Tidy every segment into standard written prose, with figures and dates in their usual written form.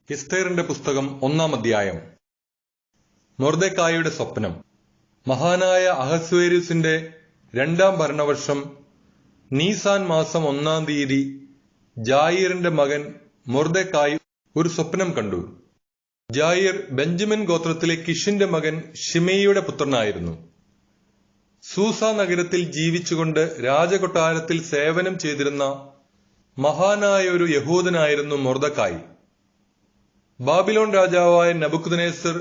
എസ്തേറിന്റെ പുസ്തകം 1-ാം അധ്യായം. മൊർദെഖായിയുടെ സ്വപ്നം. മഹാനായ അഹസ്വേരുസിന്റെ 2-ാം ഭരണവർഷം നീസാൻ മാസം 1-ാം തീയതി ജായീറിന്റെ മകൻ മൊർദെഖായി ഒരു സ്വപ്നം കണ്ടു. ജായീർ ബെഞ്ചമിൻ ഗോത്രത്തിലെ കിഷിന്റെ മകൻ ശിമെയിയുടെ പുത്രനായിരുന്നു. സൂസ നഗരത്തിൽ ജീവിച്ചുകൊണ്ട് രാജകൊട്ടാരത്തിൽ സേവനം ചെയ്തിരുന്ന മഹാനായ ഒരു യഹൂദനായിരുന്നു മൊർദെഖായി. ബാബിലോൺ രാജാവായ നബുക്കദ്നേസർ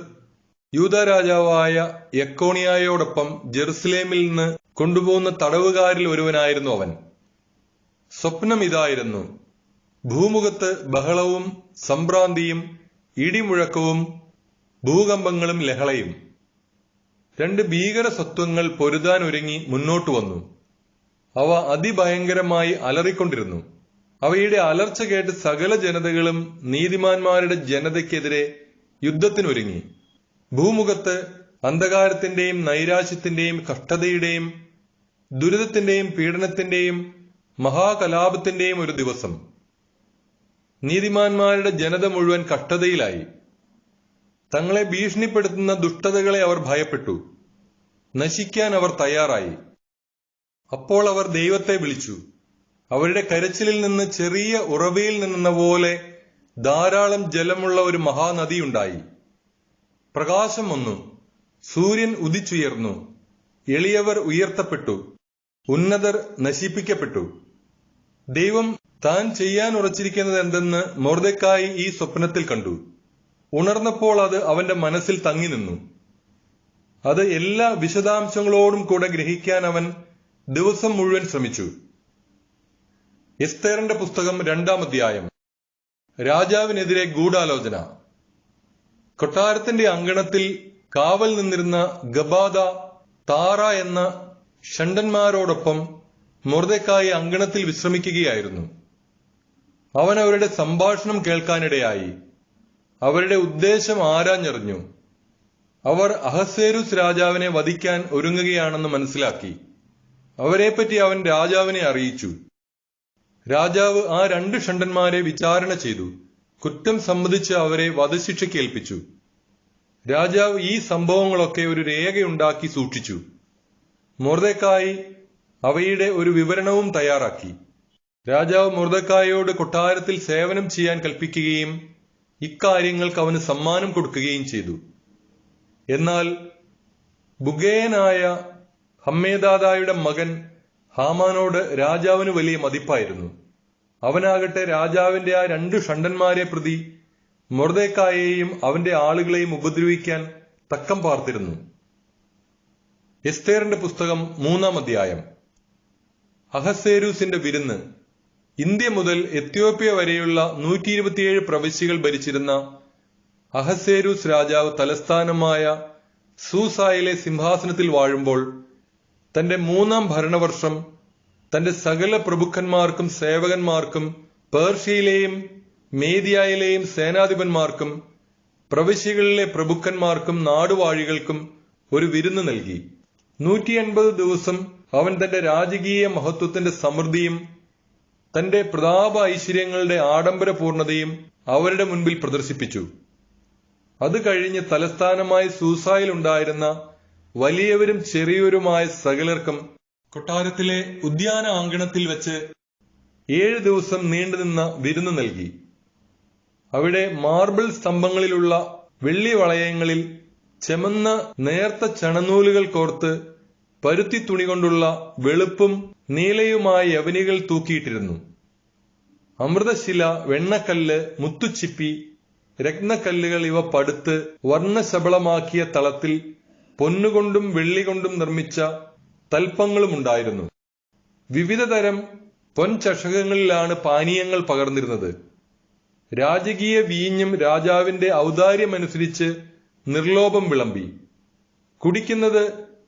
യൂദാ രാജാവായ യെക്കോണിയായോടൊപ്പം ജെറുസലേമിൽ നിന്ന് കൊണ്ടുപോകുന്ന തടവുകാരിൽ ഒരുവനായിരുന്നു അവൻ. സ്വപ്നം ഇതായിരുന്നു: ഭൂമുഖത്ത് ബഹളവും സംഭ്രാന്തിയും ഇടിമുഴക്കവും ഭൂകമ്പങ്ങളും ലഹളയും. 2 ഭീകര സത്വങ്ങൾ പൊരുതാൻ ഒരുങ്ങി മുന്നോട്ടു വന്നു. അവ അതിഭയങ്കരമായി അലറിക്കൊണ്ടിരുന്നു. അവയുടെ അലർച്ച കേട്ട് സകല ജനതകളും നീതിമാന്മാരുടെ ജനതയ്ക്കെതിരെ യുദ്ധത്തിനൊരുങ്ങി. ഭൂമുഖത്ത് അന്ധകാരത്തിന്റെയും നൈരാശ്യത്തിന്റെയും കഷ്ടതയുടെയും ദുരിതത്തിന്റെയും പീഡനത്തിന്റെയും മഹാകലാപത്തിന്റെയും ഒരു ദിവസം. നീതിമാന്മാരുടെ ജനത മുഴുവൻ കഷ്ടതയിലായി. തങ്ങളെ ഭീഷണിപ്പെടുത്തുന്ന ദുഷ്ടതകളെ അവർ ഭയപ്പെട്ടു. നശിക്കാൻ അവർ തയ്യാറായി. അപ്പോൾ അവർ ദൈവത്തെ വിളിച്ചു. അവരുടെ കരച്ചിലിൽ നിന്ന് ചെറിയ ഉറവയിൽ നിന്നെന്ന പോലെ ധാരാളം ജലമുള്ള ഒരു മഹാനദിയുണ്ടായി. പ്രകാശം വന്നു. സൂര്യൻ ഉദിച്ചുയർന്നു. എളിയവർ ഉയർത്തപ്പെട്ടു. ഉന്നതർ നശിപ്പിക്കപ്പെട്ടു. ദൈവം താൻ ചെയ്യാൻ ഉറച്ചിരിക്കുന്നത് എന്തെന്ന് മൊർദെഖായി ഈ സ്വപ്നത്തിൽ കണ്ടു. ഉണർന്നപ്പോൾ അത് അവന്റെ മനസ്സിൽ തങ്ങി നിന്നു. അത് എല്ലാ വിശദാംശങ്ങളോടും കൂടെ ഗ്രഹിക്കാൻ അവൻ ദിവസം മുഴുവൻ ശ്രമിച്ചു. എസ്തേറിന്റെ പുസ്തകം 2-ാം അധ്യായം. രാജാവിനെതിരെ ഗൂഢാലോചന. കൊട്ടാരത്തിന്റെ അങ്കണത്തിൽ കാവൽ നിന്നിരുന്ന ഗബാദ, താറ എന്ന ഷണ്ഡന്മാരോടൊപ്പം മൊർദെഖായി അങ്കണത്തിൽ വിശ്രമിക്കുകയായിരുന്നു. അവൻ അവരുടെ സംഭാഷണം കേൾക്കാനിടയായി. അവരുടെ ഉദ്ദേശം ആരാഞ്ഞറിഞ്ഞു. അവർ അഹസ്വേരുസ് രാജാവിനെ വധിക്കാൻ ഒരുങ്ങുകയാണെന്ന് മനസ്സിലാക്കി. അവരെപ്പറ്റി അവൻ രാജാവിനെ അറിയിച്ചു. രാജാവ് ആ 2 ഷണ്ഡന്മാരെ വിചാരണ ചെയ്തു. കുറ്റം സമ്മതിച്ച് അവരെ വധശിക്ഷയ്ക്ക് ഏൽപ്പിച്ചു. രാജാവ് ഈ സംഭവങ്ങളൊക്കെ ഒരു രേഖയുണ്ടാക്കി സൂക്ഷിച്ചു. മൊർദെഖായി അവയുടെ ഒരു വിവരണവും തയ്യാറാക്കി. രാജാവ് മൊർദെഖായിയോട് കൊട്ടാരത്തിൽ സേവനം ചെയ്യാൻ കൽപ്പിക്കുകയും ഇക്കാര്യങ്ങൾക്ക് അവന് സമ്മാനം കൊടുക്കുകയും ചെയ്തു. എന്നാൽ ബുഗേയനായ ഹമ്മേദാദായുടെ മകൻ ഹാമാനോട് രാജാവിന് വലിയ മതിപ്പായിരുന്നു. അവനാകട്ടെ രാജാവിന്റെ ആ 2 ഷണ്ഡന്മാരെ പ്രതി മൊർദെഖായിയെയും അവന്റെ ആളുകളെയും ഉപദ്രവിക്കാൻ തക്കം പാർത്തിരുന്നു. എസ്തേറിന്റെ പുസ്തകം 3-ാം അധ്യായം. അഹസ്വേരുസിന്റെ വിരുന്ന്. ഇന്ത്യ മുതൽ എത്യോപ്യ വരെയുള്ള 127 പ്രവിശ്യകൾ ഭരിച്ചിരുന്ന അഹസ്വേരുസ് രാജാവ് തലസ്ഥാനമായ സൂസായിലെ സിംഹാസനത്തിൽ വാഴുമ്പോൾ തന്റെ 3-ാം ഭരണവർഷം തന്റെ സകല പ്രഭുക്കന്മാർക്കും സേവകന്മാർക്കും പേർഷ്യയിലെയും മേദിയയിലെയും സേനാധിപന്മാർക്കും പ്രവിശ്യകളിലെ പ്രഭുക്കന്മാർക്കും നാടുവാഴികൾക്കും ഒരു വിരുന്ന് നൽകി. 180 ദിവസം അവൻ തന്റെ രാജകീയ മഹത്വത്തിന്റെ സമൃദ്ധിയും തന്റെ പ്രതാപ ഐശ്വര്യങ്ങളുടെ ആഡംബരപൂർണതയും അവരുടെ മുൻപിൽ പ്രദർശിപ്പിച്ചു. അത് കഴിഞ്ഞ് തലസ്ഥാനമായി സൂസായിലുണ്ടായിരുന്ന വലിയവരും ചെറിയവരുമായ സകലർക്കും കൊട്ടാരത്തിലെ ഉദ്യാന അങ്കണത്തിൽ വെച്ച് 7 ദിവസം നീണ്ടുനിന്ന വിരുന്ന് നൽകി. അവിടെ മാർബിൾ സ്തംഭങ്ങളിലുള്ള വെള്ളി വളയങ്ങളിൽ ചെമന്ന നേർത്ത ചണനൂലുകൾ കോർത്ത് പരുത്തി തുണി കൊണ്ടുള്ള വെളുപ്പും നീലയുമായ യവനികൾ തൂക്കിയിട്ടിരുന്നു. അമൃതശില, വെണ്ണക്കല്ല്, മുത്തുച്ചിപ്പി, രത്നക്കല്ലുകൾ ഇവ പടുത്ത് വർണ്ണശബളമാക്കിയ തളത്തിൽ പൊന്നുകൊണ്ടും വെള്ളികൊണ്ടും നിർമ്മിച്ച തൽപ്പങ്ങളുമുണ്ടായിരുന്നു. വിവിധ തരം പൊൻചഷകങ്ങളിലാണ് പാനീയങ്ങൾ പകർന്നിരുന്നത്. രാജകീയ വീഞ്ഞും രാജാവിന്റെ ഔദാര്യമനുസരിച്ച് നിർലോഭം വിളമ്പി. കുടിക്കുന്നത്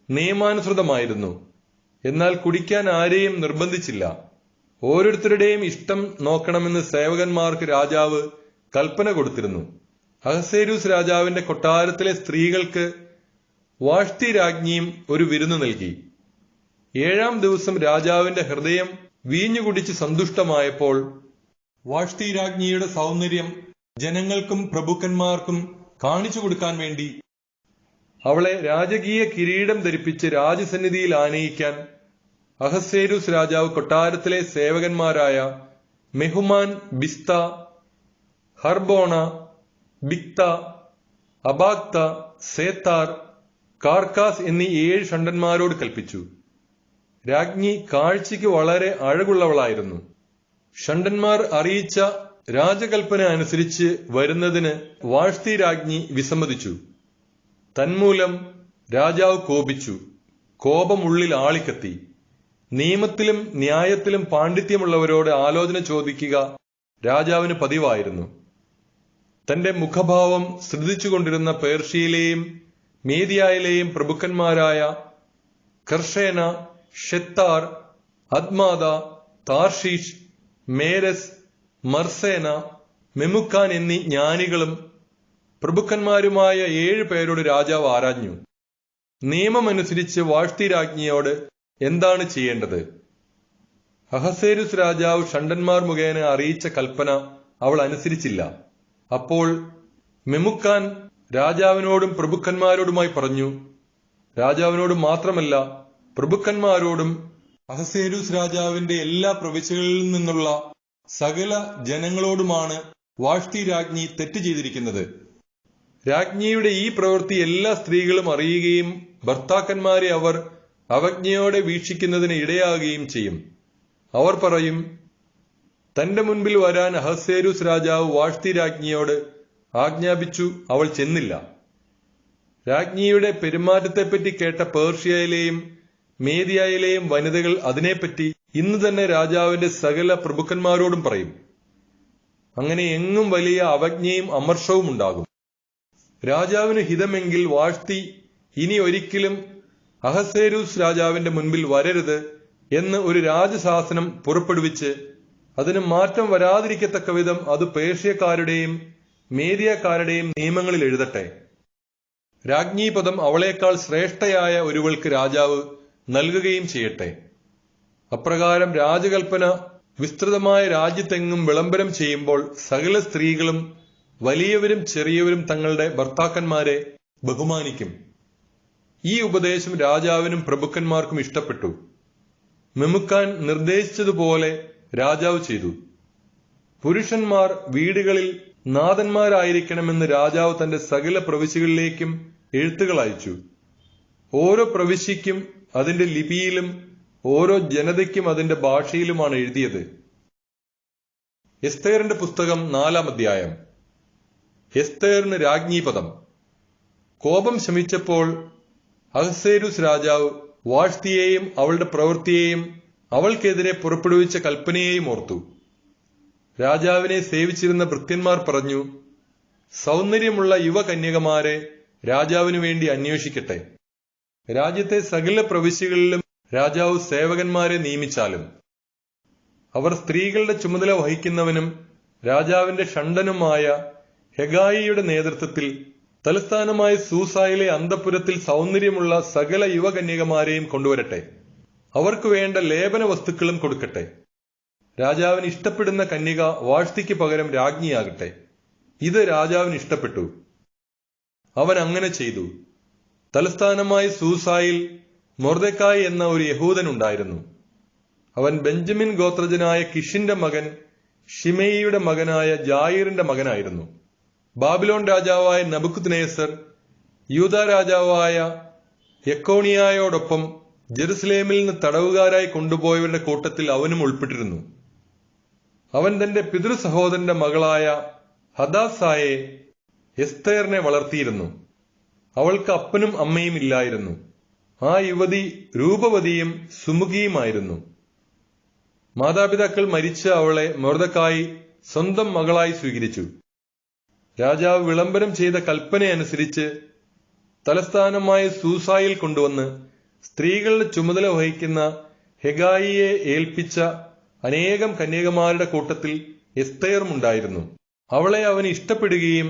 നിയമാനുസൃതമായിരുന്നു. എന്നാൽ കുടിക്കാൻ ആരെയും നിർബന്ധിച്ചില്ല. ഓരോരുത്തരുടെയും ഇഷ്ടം നോക്കണമെന്ന് സേവകന്മാർക്ക് രാജാവ് കൽപ്പന കൊടുത്തിരുന്നു. അഹസ്വേരുസ് രാജാവിന്റെ കൊട്ടാരത്തിലെ സ്ത്രീകൾക്ക് വാഷ്തി രാജ്ഞിയും ഒരു വിരുന്ന് നൽകി. 7-ാം ദിവസം രാജാവിന്റെ ഹൃദയം വീഞ്ഞു കുടിച്ച് സന്തുഷ്ടമായപ്പോൾ വാഷ്തി രാജ്ഞിയുടെ സൗന്ദര്യം ജനങ്ങൾക്കും പ്രഭുക്കന്മാർക്കും കാണിച്ചു കൊടുക്കാൻ വേണ്ടി അവളെ രാജകീയ കിരീടം ധരിപ്പിച്ച് രാജസന്നിധിയിൽ ആനയിക്കാൻ അഹസ്വേരോസ് രാജാവ് കൊട്ടാരത്തിലെ സേവകന്മാരായ മെഹുമാൻ, ബിസ്ത, ഹർബോണ, ബിക്ത, അബാക്ത, സേത്താർ, കാർക്കാസ് എന്നീ 7 ഷണ്ഡന്മാരോട് കൽപ്പിച്ചു. രാജ്ഞി കാഴ്ചയ്ക്ക് വളരെ അഴകുള്ളവളായിരുന്നു. ഷണ്ഡന്മാർ അറിയിച്ച രാജകൽപ്പന അനുസരിച്ച് വരുന്നതിന് വാഷ്തി രാജ്ഞി വിസമ്മതിച്ചു. തന്മൂലം രാജാവ് കോപിച്ചു. കോപം ഉള്ളിൽ ആളിക്കത്തി. നിയമത്തിലും ന്യായത്തിലും പാണ്ഡിത്യമുള്ളവരോട് ആലോചന ചോദിക്കുക രാജാവിന് പതിവായിരുന്നു. തന്റെ മുഖഭാവം ശ്രദ്ധിച്ചുകൊണ്ടിരുന്ന പേർഷ്യയിലെയും മേദിയയിലെയും പ്രഭുക്കന്മാരായ കർഷേന, ഷെത്താർ, അദ്മാദ, താർഷീഷ്, മേരസ്, മർസേന, മെമുക്കാൻ എന്നീ ജ്ഞാനികളും പ്രഭുക്കന്മാരുമായ 7 പേരോട് രാജാവ് ആരാഞ്ഞു. നിയമമനുസരിച്ച് വാഷ്തി രാജ്ഞിയോട് എന്താണ് ചെയ്യേണ്ടത്? അഹസ്വേരോസ് രാജാവ് ഷണ്ഡന്മാർ മുഖേന അറിയിച്ച കൽപ്പന അവൾ അനുസരിച്ചില്ല. അപ്പോൾ മെമുക്കാൻ രാജാവിനോടും പ്രഭുക്കന്മാരോടുമായി പറഞ്ഞു, രാജാവിനോടും മാത്രമല്ല പ്രഭുക്കന്മാരോടും അഹസ്വേരോസ് രാജാവിന്റെ എല്ലാ പ്രവിശ്യകളിൽ നിന്നുള്ള സകല ജനങ്ങളോടുമാണ് വാഷ്തി രാജ്ഞി തെറ്റ് ചെയ്തിരിക്കുന്നത്. രാജ്ഞിയുടെ ഈ പ്രവൃത്തി എല്ലാ സ്ത്രീകളും അറിയുകയും ഭർത്താക്കന്മാരെ അവർ അവജ്ഞയോടെ വീക്ഷിക്കുന്നതിന് ഇടയാകുകയും ചെയ്യും. അവർ പറയും, തന്റെ മുൻപിൽ വരാൻ അഹസ്വേരോസ് രാജാവ് വാഷ്തി രാജ്ഞിയോട് ആജ്ഞാപിച്ചു, അവൾ ചെന്നില്ല. രാജ്ഞിയുടെ പെരുമാറ്റത്തെപ്പറ്റി കേട്ട പേർഷ്യയിലെയും മേദിയയിലെയും വനിതകൾ അതിനെപ്പറ്റി ഇന്ന് തന്നെ രാജാവിന്റെ സകല പ്രഭുക്കന്മാരോടും പറയും. അങ്ങനെ എങ്ങും വലിയ അവജ്ഞയും അമർഷവും ഉണ്ടാകും. രാജാവിന് ഹിതമെങ്കിൽ വാഷ്തി ഇനി ഒരിക്കലും അഹസ്വേരോസ് രാജാവിന്റെ മുൻപിൽ വരരുത് എന്ന് ഒരു രാജശാസനം പുറപ്പെടുവിച്ച് അതിന് മാറ്റം വരാതിരിക്കത്തക്ക വിധം അത് പേർഷ്യക്കാരുടെയും മേദിയക്കാരുടെയും നിയമങ്ങളിൽ എഴുതട്ടെ. രാജ്ഞീപദം അവളേക്കാൾ ശ്രേഷ്ഠയായ ഒരുവൾക്ക് രാജാവ് നൽകുകയും ചെയ്യട്ടെ. അപ്രകാരം രാജകൽപ്പന വിസ്തൃതമായ രാജ്യത്തെങ്ങും വിളംബരം ചെയ്യുമ്പോൾ സകല സ്ത്രീകളും വലിയവരും ചെറിയവരും തങ്ങളുടെ ഭർത്താക്കന്മാരെ ബഹുമാനിക്കും. ഈ ഉപദേശം രാജാവിനും പ്രഭുക്കന്മാർക്കും ഇഷ്ടപ്പെട്ടു. മെമുക്കാൻ നിർദ്ദേശിച്ചതുപോലെ രാജാവ് ചെയ്തു. പുരുഷന്മാർ വീടുകളിൽ നാഥന്മാരായിരിക്കണമെന്ന് രാജാവ് തന്റെ സകല പ്രവിശ്യകളിലേക്കും എഴുത്തുകൾ അയച്ചു. ഓരോ പ്രവിശ്യയ്ക്കും അതിന്റെ ലിപിയിലും ഓരോ ജനതയ്ക്കും അതിന്റെ ഭാഷയിലുമാണ് എഴുതിയത്. എസ്തേറിന്റെ പുസ്തകം 4-ാം അധ്യായം. എസ്തേറിന് രാജ്ഞീപദം. കോപം ശമിച്ചപ്പോൾ അഹസ്വേരോസ് രാജാവ് വാഷ്തിയെയും അവളുടെ പ്രവൃത്തിയെയും അവൾക്കെതിരെ പുറപ്പെടുവിച്ച കൽപ്പനയെയും ഓർത്തു. രാജാവിനെ സേവിച്ചിരുന്ന ഭൃത്യന്മാർ പറഞ്ഞു, സൗന്ദര്യമുള്ള യുവകന്യകമാരെ രാജാവിനു വേണ്ടി അന്വേഷിക്കട്ടെ. രാജ്യത്തെ സകല പ്രവിശ്യകളിലും രാജാവ് സേവകന്മാരെ നിയമിച്ചാലും അവർ സ്ത്രീകളുടെ ചുമതല വഹിക്കുന്നവനും രാജാവിന്റെ ഷണ്ഡനുമായ ഹെഗായിയുടെ നേതൃത്വത്തിൽ തലസ്ഥാനമായ സൂസായിലെ അന്തഃപുരത്തിൽ സൗന്ദര്യമുള്ള സകല യുവകന്യകമാരെയും കൊണ്ടുവരട്ടെ. അവർക്ക് വേണ്ട ലേപന വസ്തുക്കളും കൊടുക്കട്ടെ. രാജാവിന് ഇഷ്ടപ്പെടുന്ന കന്യക വാഷ്തിക്ക് പകരം രാജ്ഞിയാകട്ടെ. ഇത് രാജാവിന് ഇഷ്ടപ്പെട്ടു. അവൻ അങ്ങനെ ചെയ്തു. തലസ്ഥാനമായ സൂസായിൽ മൊർദെഖായി എന്ന ഒരു യഹൂദൻ ഉണ്ടായിരുന്നു. അവൻ ബെഞ്ചമിൻ ഗോത്രജനായ കിഷിന്റെ മകൻ ഷിമെയിയുടെ മകനായ ജായിറിന്റെ മകനായിരുന്നു. ബാബിലോൺ രാജാവായ നബുക്കദ്നേസർ യൂദാ രാജാവായ യെക്കോണിയായോടൊപ്പം ജെറുസലേമിൽ നിന്ന് തടവുകാരായി കൊണ്ടുപോയവരുടെ കൂട്ടത്തിൽ അവനും ഉൾപ്പെട്ടിരുന്നു. അവൻ തന്റെ പിതൃ സഹോദരന്റെ മകളായ ഹദാസായെ എസ്തേറിനെ വളർത്തിയിരുന്നു. അവൾക്ക് അപ്പനും അമ്മയും ഇല്ലായിരുന്നു. ആ യുവതി രൂപവതിയും സുമുഖിയുമായിരുന്നു. മാതാപിതാക്കൾ മരിച്ച അവളെ മൊർദെഖായി സ്വന്തം മകളായി സ്വീകരിച്ചു. രാജാവ് വിളംബരം ചെയ്ത കൽപ്പനയനുസരിച്ച് തലസ്ഥാനമായ സൂസായിൽ കൊണ്ടുവന്ന് സ്ത്രീകളുടെ ചുമതല വഹിക്കുന്ന ഹെഗായിയെ ഏൽപ്പിച്ച അനേകം കന്യകമാരുടെ കൂട്ടത്തിൽ എസ്തേറും ഉണ്ടായിരുന്നു. അവളെ അവന് ഇഷ്ടപ്പെടുകയും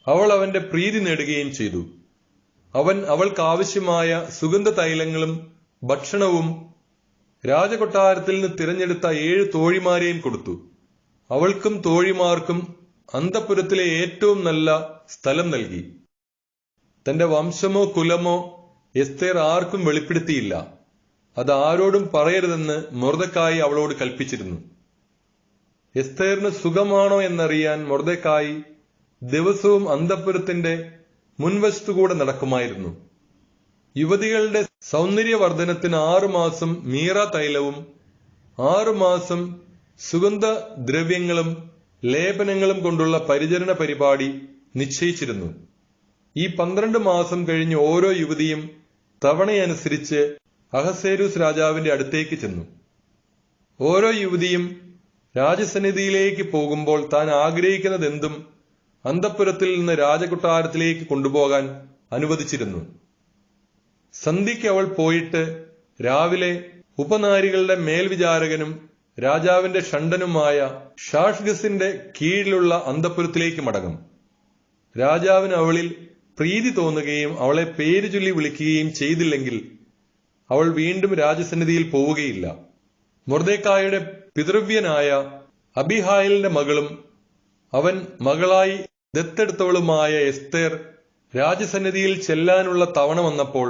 അവൾ അവന്റെ പ്രീതി നേടുകയും ചെയ്തു. അവൻ അവൾക്ക് ആവശ്യമായ സുഗന്ധ തൈലങ്ങളും ഭക്ഷണവും രാജകൊട്ടാരത്തിൽ നിന്ന് തിരഞ്ഞെടുത്ത 7 തോഴിമാരെയും കൊടുത്തു. അവൾക്കും തോഴിമാർക്കും അന്തഃപുരത്തിലെ ഏറ്റവും നല്ല സ്ഥലം നൽകി. തന്റെ വംശമോ കുലമോ എസ്തേർ ആർക്കും വെളിപ്പെടുത്തിയില്ല. അത് ആരോടും പറയരുതെന്ന് മൊർദെഖായി അവളോട് കൽപ്പിച്ചിരുന്നു. എസ്തേറിന് സുഖമാണോ എന്നറിയാൻ മൊർദെഖായി ദിവസവും അന്തഃപുരത്തിന്റെ മുൻവശത്തുകൂടെ നടക്കുമായിരുന്നു. യുവതികളുടെ സൗന്ദര്യവർദ്ധനത്തിന് 6 മാസം മീറ തൈലവും 6 മാസം സുഗന്ധദ്രവ്യങ്ങളും ലേപനങ്ങളും കൊണ്ടുള്ള പരിചരണ പരിപാടി നിശ്ചയിച്ചിരുന്നു. ഈ 12 മാസം കഴിഞ്ഞ് ഓരോ യുവതിയും തവണയനുസരിച്ച് അഹസ്വേരോസ് രാജാവിന്റെ അടുത്തേക്ക് ചെന്നു. ഓരോ യുവതിയും രാജസന്നിധിയിലേക്ക് പോകുമ്പോൾ താൻ ആഗ്രഹിക്കുന്നതെന്തും അന്തഃപുരത്തിൽ നിന്ന് രാജകൊട്ടാരത്തിലേക്ക് കൊണ്ടുപോകാൻ അനുവദിച്ചിരുന്നു. സന്ധ്യയ്ക്ക് അവൾ പോയിട്ട് രാവിലെ ഉപനാരികളുടെ മേൽവിചാരകനും രാജാവിന്റെ ഷണ്ഡനുമായ ഷാഷ്ഗസിന്റെ കീഴിലുള്ള അന്തഃപുരത്തിലേക്ക് മടങ്ങും. രാജാവിന് അവളിൽ പ്രീതി തോന്നുകയും അവളെ പേര് ചൊല്ലി വിളിക്കുകയും ചെയ്തില്ലെങ്കിൽ അവൾ വീണ്ടും രാജസന്നിധിയിൽ പോവുകയില്ല. മൊർദെഖായിയുടെ പിതൃവ്യനായ അബിഹായിലിന്റെ മകളും അവൻ മകളായി ദത്തെടുത്തവളുമായ എസ്തേർ രാജസന്നിധിയിൽ ചെല്ലാനുള്ള തവണ വന്നപ്പോൾ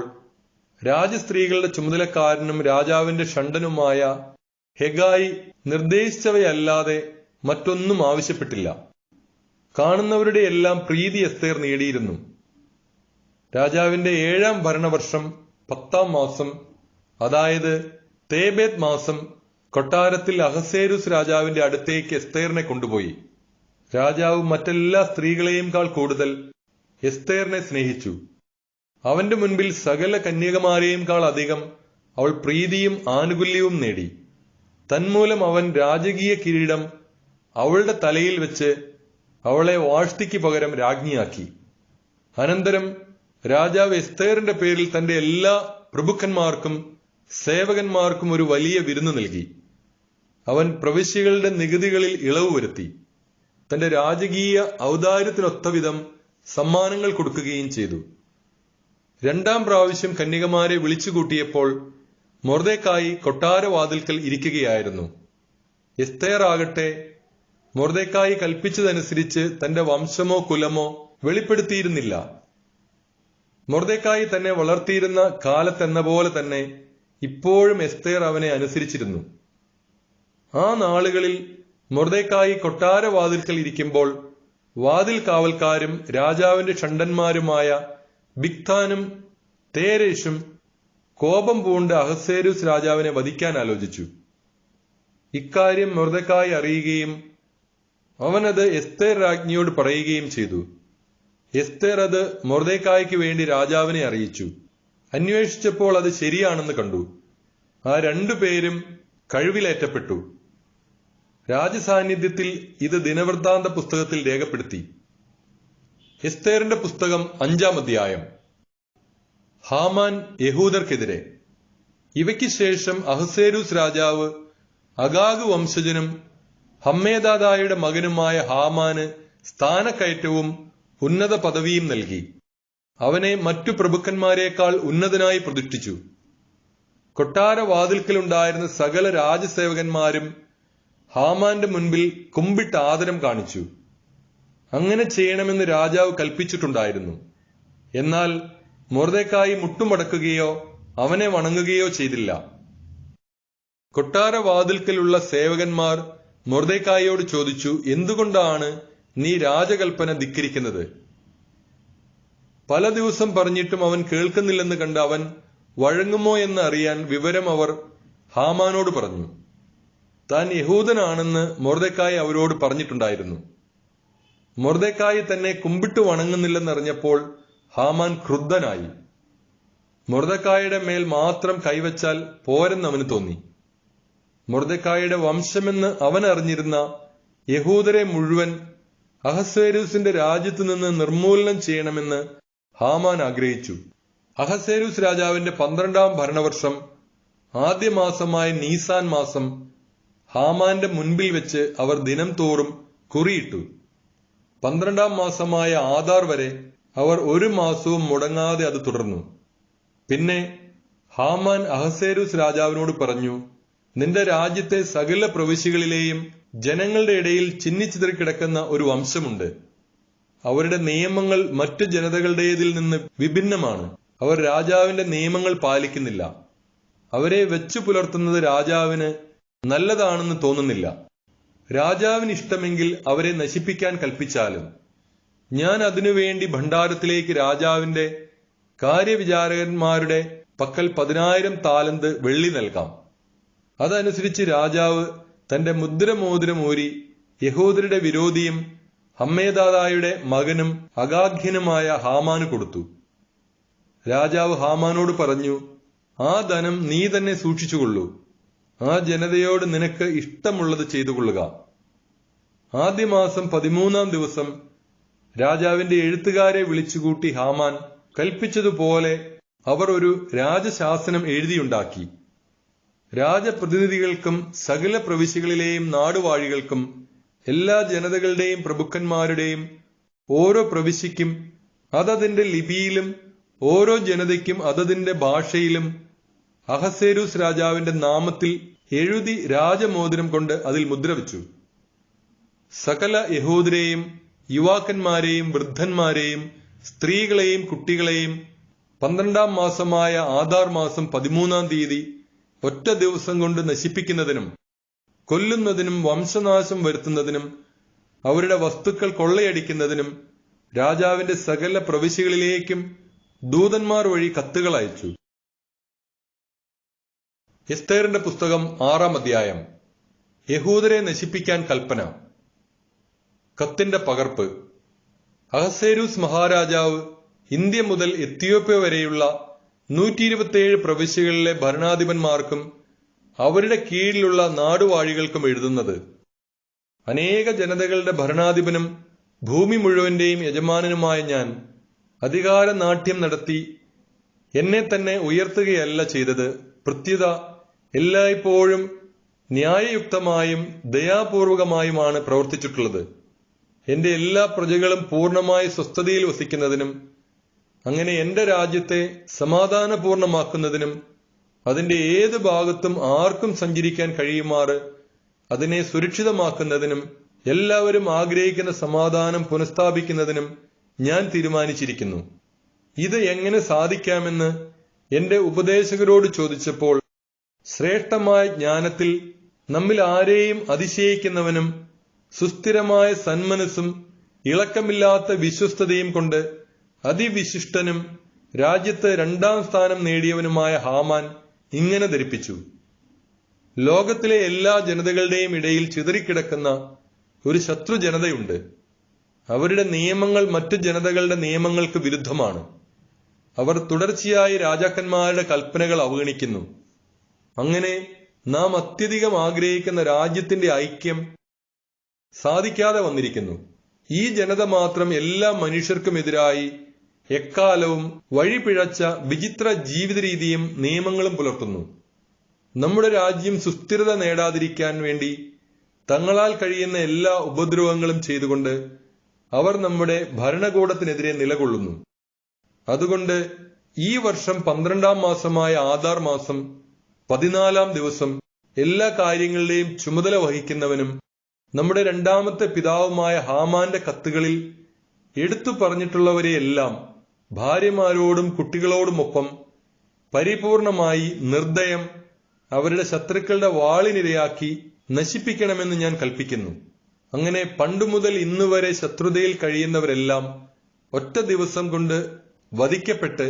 രാജസ്ത്രീകളുടെ ചുമതലക്കാരനും രാജാവിന്റെ ഷണ്ഡനുമായ ഹെഗായി നിർദ്ദേശിച്ചവയല്ലാതെ മറ്റൊന്നും ആവശ്യപ്പെട്ടില്ല. കാണുന്നവരുടെ എല്ലാം പ്രീതി എസ്തേർ നേടിയിരുന്നു. രാജാവിന്റെ 7-ാം ഭരണവർഷം 10-ാം മാസം, അതായത് തേബേത്ത് മാസം, കൊട്ടാരത്തിൽ അഹസ്വേരോസ് രാജാവിന്റെ അടുത്തേക്ക് എസ്തേറിനെ കൊണ്ടുപോയി. രാജാവ് മറ്റെല്ലാ സ്ത്രീകളെയുംകാൾ കൂടുതൽ എസ്തേറിനെ സ്നേഹിച്ചു. അവന്റെ മുൻപിൽ സകല കന്യകമാരെയുംകാൾ അധികം അവൾ പ്രീതിയും ആനുകൂല്യവും നേടി. തന്മൂലം അവൻ രാജകീയ കിരീടം അവളുടെ തലയിൽ വെച്ച് അവളെ വാഷ്തിക്ക് പകരം രാജ്ഞിയാക്കി. അനന്തരം രാജാവ് എസ്തേറിന്റെ പേരിൽ തന്റെ എല്ലാ പ്രഭുക്കന്മാർക്കും സേവകന്മാർക്കും ഒരു വലിയ വിരുന്ന് നൽകി. അവൻ പ്രവിശ്യകളുടെ നികുതികളിൽ ഇളവ് വരുത്തി. തന്റെ രാജകീയ ഔദാര്യത്തിനൊത്തവിധം സമ്മാനങ്ങൾ കൊടുക്കുകയും ചെയ്തു. 2-ാം പ്രാവശ്യം കന്യകമാരെ വിളിച്ചുകൂട്ടിയപ്പോൾ മൊർദെഖായി കൊട്ടാരവാതിൽക്കൽ ഇരിക്കുകയായിരുന്നു. എസ്തേർ ആകട്ടെ മൊർദെഖായി കൽപ്പിച്ചതനുസരിച്ച് തന്റെ വംശമോ കുലമോ വെളിപ്പെടുത്തിയിരുന്നില്ല. മൊർദെഖായി തന്നെ വളർത്തിയിരുന്ന കാലത്തെന്ന പോലെ തന്നെ ഇപ്പോഴും എസ്തേർ അവനെ അനുസരിച്ചിരുന്നു. ആ നാളുകളിൽ മൊർദെഖായി കൊട്ടാരവാതിൽക്കൽ ഇരിക്കുമ്പോൾ വാതിൽ കാവൽക്കാരും രാജാവിന്റെ ഷണ്ഡന്മാരുമായ ബിഗ്താനും തേരേഷും കോപം പൂണ്ട് അഹസ്വേരോസ് രാജാവിനെ വധിക്കാൻ ആലോചിച്ചു. ഇക്കാര്യം മൊർദെഖായി അറിയുകയും അവനത് എസ്തേർ രാജ്ഞിയോട് പറയുകയും ചെയ്തു. എസ്തേർ അത് മൊർദെഖായിക്ക് വേണ്ടി രാജാവിനെ അറിയിച്ചു. അന്വേഷിച്ചപ്പോൾ അത് ശരിയാണെന്ന് കണ്ടു. ആ 2 പേരും കഴിവിലേറ്റപ്പെട്ടു. രാജസാന്നിധ്യത്തിൽ ഇത് ദിനവൃത്താന്ത പുസ്തകത്തിൽ രേഖപ്പെടുത്തി. എസ്തേറിന്റെ പുസ്തകം 5-ാം അധ്യായം. ഹാമാൻ യഹൂദർക്കെതിരെ. ഇവയ്ക്ക് ശേഷം അഹസ്വേരോസ് രാജാവ് അഗാഗ് വംശജനും ഹമ്മേദാദായുടെ മകനുമായ ഹാമാന് സ്ഥാനക്കയറ്റവും ഉന്നത പദവിയും നൽകി. അവനെ മറ്റു പ്രഭുക്കന്മാരെക്കാൾ ഉന്നതനായി പ്രതിഷ്ഠിച്ചു. കൊട്ടാരവാതിൽക്കലുണ്ടായിരുന്ന സകല രാജസേവകന്മാരും ഹാമാന്റെ മുൻപിൽ കുമ്പിട്ട് ആദരം കാണിച്ചു. അങ്ങനെ ചെയ്യണമെന്ന് രാജാവ് കൽപ്പിച്ചിട്ടുണ്ടായിരുന്നു. എന്നാൽ മൊർദെഖായി മുട്ടുമടക്കുകയോ അവനെ വണങ്ങുകയോ ചെയ്തില്ല. കൊട്ടാരവാതിൽക്കലുള്ള സേവകന്മാർ മൊർദെഖായിയോട് ചോദിച്ചു, എന്തുകൊണ്ടാണ് നീ രാജകൽപ്പന ധിക്കരിക്കുന്നത്? പല ദിവസം പറഞ്ഞിട്ടും അവൻ കേൾക്കുന്നില്ലെന്ന് കണ്ട് അവൻ വഴങ്ങുമോ എന്ന് അറിയാൻ വിവരം അവർ ഹാമാനോട് പറഞ്ഞു. താൻ യഹൂദനാണെന്ന് മൊർദെഖായി അവരോട് പറഞ്ഞിട്ടുണ്ടായിരുന്നു. മൊർദെഖായി തന്നെ കുമ്പിട്ട് വണങ്ങുന്നില്ലെന്നറിഞ്ഞപ്പോൾ ഹാമാൻ ക്രുദ്ധനായി. മൊർദെഖായിയുടെ മേൽ മാത്രം കൈവച്ചാൽ പോരെന്ന് അവന് തോന്നി. മൊർദെഖായിയുടെ വംശമെന്ന് അവൻ അറിഞ്ഞിരുന്ന യഹൂദരെ മുഴുവൻ അഹസ്വേരോസിന്റെ രാജ്യത്തു നിന്ന് നിർമൂലനം ചെയ്യണമെന്ന് ഹാമാൻ ആഗ്രഹിച്ചു. അഹസ്വേരോസ് രാജാവിന്റെ 12-ാം ഭരണവർഷം ആദ്യ മാസമായ നീസാൻ മാസം ഹാമാന്റെ മുൻപിൽ വെച്ച് അവർ ദിനം തോറും കുറിയിട്ടു. 12-ാം മാസമായ ആദാർ വരെ അവർ 1 മാസവും മുടങ്ങാതെ അത് തുടർന്നു. പിന്നെ ഹാമാൻ അഹസ്വേരോസ് രാജാവിനോട് പറഞ്ഞു, നിന്റെ രാജ്യത്തെ സകല പ്രവിശ്യകളിലെയും ജനങ്ങളുടെ ഇടയിൽ ചിന്നിച്ചിതറിക്കിടക്കുന്ന ഒരു വംശമുണ്ട്. അവരുടെ നിയമങ്ങൾ മറ്റു ജനതകളുടേതിൽ നിന്ന് വിഭിന്നമാണ്. അവർ രാജാവിന്റെ നിയമങ്ങൾ പാലിക്കുന്നില്ല. അവരെ വെച്ചു പുലർത്തുന്നത് രാജാവിന് നല്ലതാണെന്ന് തോന്നുന്നില്ല. രാജാവിന് ഇഷ്ടമെങ്കിൽ അവരെ നശിപ്പിക്കാൻ കൽപ്പിച്ചാലും ഞാൻ അതിനുവേണ്ടി ഭണ്ഡാരത്തിലേക്ക് രാജാവിന്റെ കാര്യവിചാരകന്മാരുടെ പക്കൽ 10,000 താലന്ത് വെള്ളി നൽകാം. അതനുസരിച്ച് രാജാവ് തന്റെ മുദ്രമോതിരം ഊരി യഹൂദരുടെ വിരോധിയും ഹമ്മേദാദായുടെ മകനും അഗാഗ്യനുമായ ഹാമാന് കൊടുത്തു. രാജാവ് ഹാമാനോട് പറഞ്ഞു, ആ ധനം നീ തന്നെ സൂക്ഷിച്ചുകൊള്ളൂ. ആ ജനതയോട് നിനക്ക് ഇഷ്ടമുള്ളത് ചെയ്തുകൊള്ളുക. ആദ്യ മാസം 13-ാം ദിവസം രാജാവിന്റെ എഴുത്തുകാരെ വിളിച്ചുകൂട്ടി ഹാമാൻ കൽപ്പിച്ചതുപോലെ അവർ ഒരു രാജശാസനം എഴുതിയുണ്ടാക്കി. രാജപ്രതിനിധികൾക്കും സകല പ്രവിശ്യകളിലെയും നാടുവാഴികൾക്കും എല്ലാ ജനതകളുടെയും പ്രഭുക്കന്മാരുടെയും ഓരോ പ്രവിശ്യയ്ക്കും അതതിന്റെ ലിപിയിലും ഓരോ ജനതയ്ക്കും അതതിന്റെ ഭാഷയിലും അഹസ്വേരോസ് രാജാവിന്റെ നാമത്തിൽ എഴുതി രാജമോതിരം കൊണ്ട് അതിൽ മുദ്രവെച്ചു. സകല യഹൂദരെയും യുവാക്കന്മാരെയും വൃദ്ധന്മാരെയും സ്ത്രീകളെയും കുട്ടികളെയും 12-ാം മാസമായ ആദാർ മാസം 13-ാം തീയതി ഒറ്റ ദിവസം കൊണ്ട് നശിപ്പിക്കുന്നതിനും കൊല്ലുന്നതിനും വംശനാശം വരുത്തുന്നതിനും അവരുടെ വസ്തുക്കൾ കൊള്ളയടിക്കുന്നതിനും രാജാവിന്റെ സകല പ്രവിശ്യകളിലേക്കും ദൂതന്മാർ വഴി കത്തുകൾ അയച്ചു. എസ്തേറിന്റെ പുസ്തകം 6-ാം അധ്യായം. യഹൂദരെ നശിപ്പിക്കാൻ കൽപ്പന. കത്തിന്റെ പകർപ്പ്. അഹസ്വേരോസ് മഹാരാജാവ് ഇന്ത്യ മുതൽ എത്യോപ്യ വരെയുള്ള 127 പ്രവിശ്യകളിലെ ഭരണാധിപന്മാർക്കും അവരുടെ കീഴിലുള്ള നാടുവാഴികൾക്കും എഴുതുന്നത്: അനേക ജനതകളുടെ ഭരണാധിപനും ഭൂമി മുഴുവന്റെയും യജമാനനുമായ ഞാൻ അധികാരനാട്യം നടത്തി എന്നെ തന്നെ ഉയർത്തുകയല്ല ചെയ്തത്. പ്രത്യുത എല്ലായ്പ്പോഴും ന്യായയുക്തമായും ദയാപൂർവകമായുമാണ് പ്രവർത്തിച്ചിട്ടുള്ളത്. എന്റെ എല്ലാ പ്രജകളും പൂർണ്ണമായി സ്വസ്ഥതയിൽ വസിക്കുന്നതിനും അങ്ങനെ എന്റെ രാജ്യത്തെ സമാധാനപൂർണമാക്കുന്നതിനും അതിന്റെ ഏത് ഭാഗത്തും ആർക്കും സഞ്ചരിക്കാൻ കഴിയുമാറ് അതിനെ സുരക്ഷിതമാക്കുന്നതിനും എല്ലാവരും ആഗ്രഹിക്കുന്ന സമാധാനം പുനഃസ്ഥാപിക്കുന്നതിനും ഞാൻ തീരുമാനിച്ചിരിക്കുന്നു. ഇത് എങ്ങനെ സാധിക്കാമെന്ന് എന്റെ ഉപദേശകരോട് ചോദിച്ചപ്പോൾ, ശ്രേഷ്ഠമായ ജ്ഞാനത്തിൽ നമ്മിൽ ആരെയും അതിശയിക്കുന്നവനും സുസ്ഥിരമായ സന്മനസ്സും ഇളക്കമില്ലാത്ത വിശ്വസ്തതയും കൊണ്ട് അതിവിശിഷ്ടനും രാജ്യത്ത് 2-ാം സ്ഥാനം നേടിയവനുമായ ഹാമാൻ ഇങ്ങനെ ധരിപ്പിച്ചു: ലോകത്തിലെ എല്ലാ ജനതകളുടെയും ഇടയിൽ ചിതറിക്കിടക്കുന്ന ഒരു ശത്രു ജനതയുണ്ട്. അവരുടെ നിയമങ്ങൾ മറ്റു ജനതകളുടെ നിയമങ്ങൾക്ക് വിരുദ്ധമാണ്. അവർ തുടർച്ചയായി രാജാക്കന്മാരുടെ കൽപ്പനകൾ അവഗണിക്കുന്നു. അങ്ങനെ നാം അത്യധികം ആഗ്രഹിക്കുന്ന രാജ്യത്തിന്റെ ഐക്യം സാധിക്കാതെ വന്നിരിക്കുന്നു. ഈ ജനത മാത്രം എല്ലാ മനുഷ്യർക്കുമെതിരായി എക്കാലവും വഴിപിഴച്ച വിചിത്ര ജീവിത രീതിയും നിയമങ്ങളും പുലർത്തുന്നു. നമ്മുടെ രാജ്യം സുസ്ഥിരത നേടാതിരിക്കാൻ വേണ്ടി തങ്ങളാൽ കഴിയുന്ന എല്ലാ ഉപദ്രവങ്ങളും ചെയ്തുകൊണ്ട് അവർ നമ്മുടെ ഭരണകൂടത്തിനെതിരെ നിലകൊള്ളുന്നു. അതുകൊണ്ട് ഈ വർഷം 12-ാം മാസമായ ആദാർ മാസം 14-ാം ദിവസം എല്ലാ കാര്യങ്ങളുടെയും ചുമതല വഹിക്കുന്നവനും നമ്മുടെ 2ാമത്തെ പിതാവുമായ ഹാമാന്റെ കത്തുകളിൽ എടുത്തു പറഞ്ഞിട്ടുള്ളവരെയെല്ലാം ഭാര്യമാരോടും കുട്ടികളോടുമൊപ്പം പരിപൂർണമായി നിർദ്ദയം അവരുടെ ശത്രുക്കളുടെ വാളിനിരയാക്കി നശിപ്പിക്കണമെന്ന് ഞാൻ കൽപ്പിക്കുന്നു. അങ്ങനെ പണ്ടുമുതൽ ഇന്നുവരെ ശത്രുതയിൽ കഴിയുന്നവരെല്ലാം ഒറ്റ ദിവസം കൊണ്ട് വധിക്കപ്പെട്ട്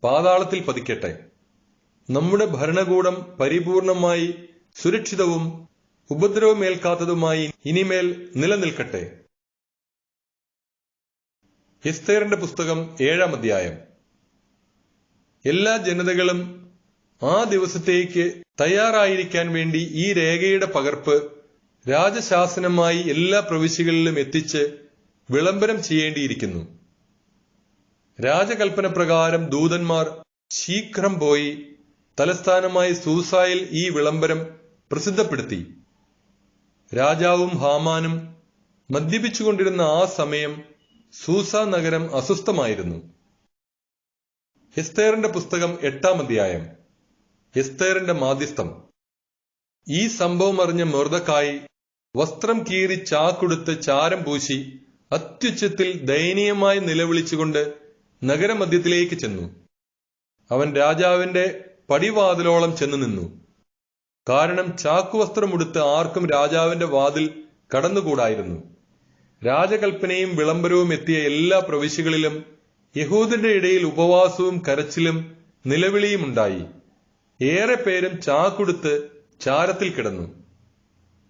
പാതാളത്തിൽ പതിക്കട്ടെ. നമ്മുടെ ഭരണകൂടം പരിപൂർണമായി സുരക്ഷിതവും ഉപദ്രവമേൽക്കാത്തതുമായി ഇനിമേൽ നിലനിൽക്കട്ടെ. എസ്തേറിന്റെ പുസ്തകം 7-ാം അധ്യായം. എല്ലാ ജനതകളും ആ ദിവസത്തേക്ക് തയ്യാറായിരിക്കാൻ വേണ്ടി ഈ രേഖയുടെ പകർപ്പ് രാജശാസനമായി എല്ലാ പ്രവിശ്യകളിലും എത്തിച്ച് വിളംബരം ചെയ്യേണ്ടിയിരിക്കുന്നു. രാജകൽപ്പന പ്രകാരം ദൂതന്മാർ ശീഘ്രം പോയി തലസ്ഥാനമായി സൂസായിൽ ഈ വിളംബരം പ്രസിദ്ധപ്പെടുത്തി. രാജാവും ഹാമാനും മദ്യപിച്ചുകൊണ്ടിരുന്ന ആ സമയം സൂസ നഗരം അസ്വസ്ഥമായിരുന്നു. എസ്തേറിന്റെ പുസ്തകം 8-ാം അധ്യായം. എസ്തേറിന്റെ മാധ്യസ്ഥം. ഈ സംഭവം അറിഞ്ഞ മൊർദെഖായി വസ്ത്രം കീറി ചാക്കുടുത്ത് ചാരം പൂശി അത്യുച്ചത്തിൽ ദയനീയമായി നിലവിളിച്ചുകൊണ്ട് നഗരമധ്യത്തിലേക്ക് ചെന്നു. അവൻ രാജാവിന്റെ പടിവാതിലോളം ചെന്നു നിന്നു. കാരണം ചാക്കുവസ്ത്രമുടുത്ത് ആർക്കും രാജാവിന്റെ വാതിൽ കടന്നുകൂടായിരുന്നു. രാജകൽപ്പനയും വിളംബരവും എത്തിയ എല്ലാ പ്രവിശ്യകളിലും യഹൂദരുടെ ഇടയിൽ ഉപവാസവും കരച്ചിലും നിലവിളിയും ഉണ്ടായി. ഏറെ പേരും ചാക്കുടുത്ത് ചാരത്തിൽ കിടന്നു.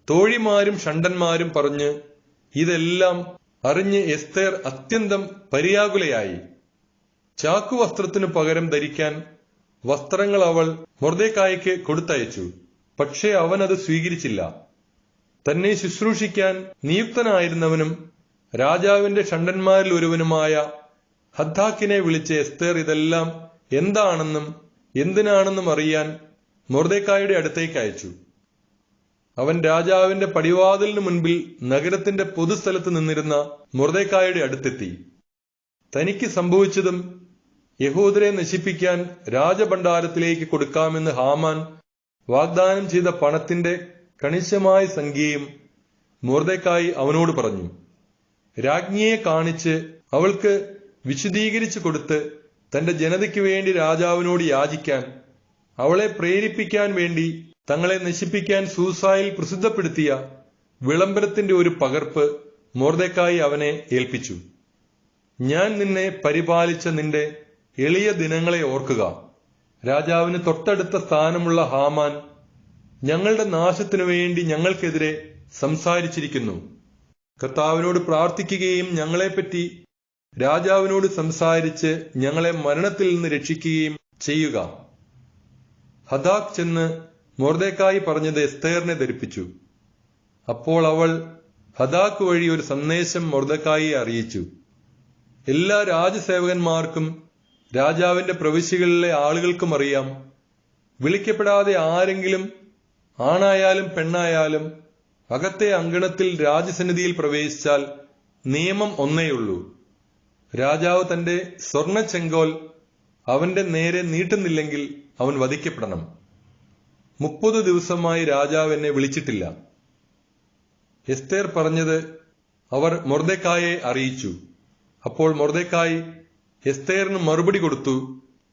തോഴിമാരും ഷണ്ടന്മാരും പറഞ്ഞ് ഇതെല്ലാം അറിഞ്ഞ് എസ്തേർ അത്യന്തം പര്യാകുലയായി. ചാക്കുവസ്ത്രത്തിനു പകരം ധരിക്കാൻ വസ്ത്രങ്ങൾ അവൾ മൊർദെഖായിക്ക് കൊടുത്തയച്ചു. പക്ഷേ അവൻ അത് സ്വീകരിച്ചില്ല. തന്നെ ശുശ്രൂഷിക്കാൻ നിയുക്തനായിരുന്നവനും രാജാവിന്റെ ഷണ്ടന്മാരിൽ ഒരുവനുമായ ഹദ്ദാക്കിനെ വിളിച്ച് എസ്തേർ ഇതെല്ലാം എന്താണെന്നും എന്തിനാണെന്നും അറിയാൻ മൊർദെഖായിയുടെ അടുത്തേക്ക് അയച്ചു. അവൻ രാജാവിന്റെ പടിവാതിലിനു മുൻപിൽ നഗരത്തിന്റെ പൊതുസ്ഥലത്ത് നിന്നിരുന്ന മൊർദെഖായിയുടെ അടുത്തെത്തി. തനിക്ക് സംഭവിച്ചതും യഹൂദരെ നശിപ്പിക്കാൻ രാജഭണ്ഡാരത്തിലേക്ക് കൊടുക്കാമെന്ന് ഹാമാൻ വാഗ്ദാനം ചെയ്ത പണത്തിന്റെ കണിശമായ സംഖ്യയും മൊർദെഖായി അവനോട് പറഞ്ഞു. രാജ്ഞിയെ കാണിച്ച് അവൾക്ക് വിശദീകരിച്ചു കൊടുത്ത് തന്റെ ജനതയ്ക്ക് വേണ്ടി രാജാവിനോട് യാചിക്കാൻ, അവളെ പ്രേരിപ്പിക്കാൻ വേണ്ടി തങ്ങളെ നശിപ്പിക്കാൻ സൂസായിൽ പ്രസിദ്ധപ്പെടുത്തിയ വിളംബരത്തിന്റെ ഒരു പകർപ്പ് മൊർദെഖായി അവനെ ഏൽപ്പിച്ചു. ഞാൻ നിന്നെ പരിപാലിച്ച നിന്റെ എളിയ ദിനങ്ങളെ ഓർക്കുക. രാജാവിന് തൊട്ടടുത്ത സ്ഥാനമുള്ള ഹാമാൻ ഞങ്ങളുടെ നാശത്തിനു വേണ്ടി ഞങ്ങൾക്കെതിരെ സംസാരിച്ചിരിക്കുന്നു. കർത്താവിനോട് പ്രാർത്ഥിക്കുകയും ഞങ്ങളെപ്പറ്റി രാജാവിനോട് സംസാരിച്ച് ഞങ്ങളെ മരണത്തിൽ നിന്ന് രക്ഷിക്കുകയും ചെയ്യുക. ഹദാക്ക് ചെന്ന് മൊർദെഖായി പറഞ്ഞത് എസ്തേറിനെ ധരിപ്പിച്ചു. അപ്പോൾ അവൾ ഹദാക്ക് വഴി ഒരു സന്ദേശം മൊർദെഖായിയെ അറിയിച്ചു. എല്ലാ രാജസേവകന്മാർക്കും രാജാവിന്റെ പ്രവിശ്യകളിലെ ആളുകൾക്കും അറിയാം, വിളിക്കപ്പെടാതെ ആരെങ്കിലും ആണായാലും പെണ്ണായാലും അകത്തെ അങ്കണത്തിൽ രാജസന്നിധിയിൽ പ്രവേശിച്ചാൽ നിയമം ഒന്നേയുള്ളൂ. രാജാവ് തന്റെ സ്വർണ്ണ ചെങ്കോൽ അവന്റെ നേരെ നീട്ടുന്നില്ലെങ്കിൽ അവൻ വധിക്കപ്പെടണം. 30 ദിവസമായി രാജാവ് എന്നെ വിളിച്ചിട്ടില്ല. എസ്തേർ പറഞ്ഞത് അവർ മൊർദെഖായിയെ അറിയിച്ചു. അപ്പോൾ മൊർദെഖായി എസ്തേറിന് മറുപടി കൊടുത്തു,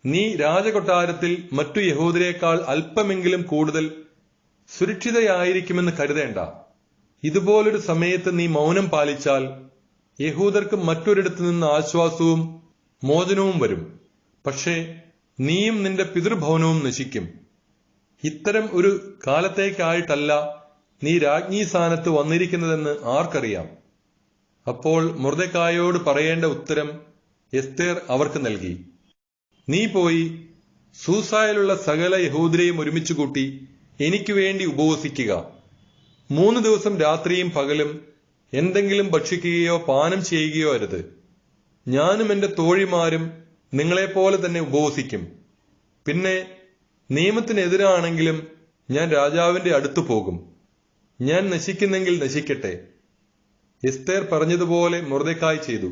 നീ രാജകൊട്ടാരത്തിൽ മറ്റു യഹൂദരേക്കാൾ അല്പമെങ്കിലും കൂടുതൽ സുരക്ഷിതയായിരിക്കുമെന്ന് കരുതേണ്ട. ഇതുപോലൊരു സമയത്ത് നീ മൗനം പാലിച്ചാൽ യഹൂദർക്ക് മറ്റൊരിടത്തു നിന്ന് ആശ്വാസവും മോചനവും വരും. പക്ഷേ നീയും നിന്റെ പിതൃഭവനവും നശിക്കും. ഇത്തരം ഒരു കാലത്തേക്കായിട്ടല്ല നീ രാജ്ഞി സ്ഥാനത്ത് വന്നിരിക്കുന്നതെന്ന് ആർക്കറിയാം. അപ്പോൾ മൊർദെഖായിയോട് പറയേണ്ട ഉത്തരം എസ്തേർ അവർക്ക് നൽകി. നീ പോയി സൂസായിലുള്ള സകല യഹൂദരെയും ഒരുമിച്ച് കൂട്ടി എനിക്ക് വേണ്ടി ഉപവസിക്കുക. 3 ദിവസം രാത്രിയും പകലും എന്തെങ്കിലും ഭക്ഷിക്കുകയോ പാനം ചെയ്യുകയോ അരുത്. ഞാനും എന്റെ തോഴിമാരും നിങ്ങളെപ്പോലെ തന്നെ ഉപവസിക്കും. പിന്നെ നിയമത്തിനെതിരാണെങ്കിലും ഞാൻ രാജാവിന്റെ അടുത്തു പോകും. ഞാൻ നശിക്കുന്നെങ്കിൽ നശിക്കട്ടെ. എസ്തേർ പറഞ്ഞതുപോലെ മൊർദെഖായി ചെയ്തു.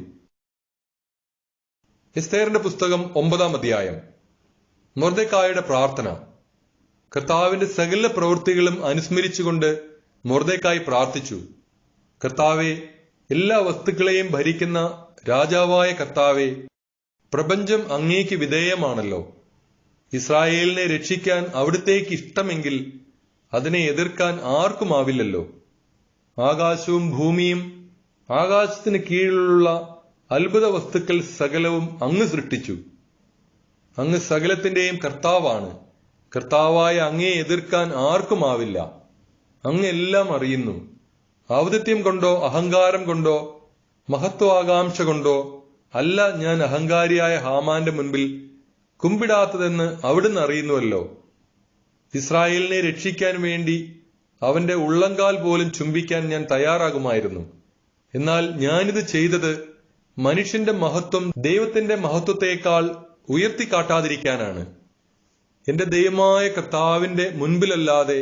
എസ്തേറിന്റെ പുസ്തകം 9-ാം അധ്യായം. മൊർദെഖായിയുടെ പ്രാർത്ഥന. കർത്താവിന്റെ സകല പ്രവൃത്തികളും അനുസ്മരിച്ചുകൊണ്ട് മൊർദെഖായി പ്രാർത്ഥിച്ചു. കർത്താവെ, എല്ലാ വസ്തുക്കളെയും ഭരിക്കുന്ന രാജാവായ കർത്താവെ, പ്രപഞ്ചം അങ്ങേക്ക് വിധേയമാണല്ലോ. ഇസ്രായേലിനെ രക്ഷിക്കാൻ അവിടുത്തേക്ക് ഇഷ്ടമെങ്കിൽ അതിനെ എതിർക്കാൻ ആർക്കുമാവില്ലല്ലോ. ആകാശവും ഭൂമിയും ആകാശത്തിന് കീഴിലുള്ള അത്ഭുത വസ്തുക്കൾ സകലവും അങ്ങ് സൃഷ്ടിച്ചു. അങ്ങ് സകലത്തിന്റെയും കർത്താവാണ്. കർത്താവായ അങ്ങയെ എതിർക്കാൻ ആർക്കുമാവില്ല. അങ്ങ് എല്ലാം അറിയുന്നു. ഔദത്യം കൊണ്ടോ അഹങ്കാരം കൊണ്ടോ മഹത്വാകാംക്ഷ കൊണ്ടോ അല്ല ഞാൻ അഹങ്കാരിയായ ഹാമാന്റെ മുൻപിൽ കുമ്പിടാത്തതെന്ന് അവിടുന്ന് അറിയുന്നുവല്ലോ. ഇസ്രായേലിനെ രക്ഷിക്കാൻ വേണ്ടി അവന്റെ ഉള്ളങ്കാൽ പോലും ചുംബിക്കാൻ ഞാൻ തയ്യാറാകുമായിരുന്നു. എന്നാൽ ഞാനിത് ചെയ്തത് മനുഷ്യന്റെ മഹത്വം ദൈവത്തിന്റെ മഹത്വത്തെക്കാൾ ഉയർത്തിക്കാട്ടാതിരിക്കാനാണ്. എന്റെ ദൈവമായ കർത്താവിന്റെ മുൻപിലല്ലാതെ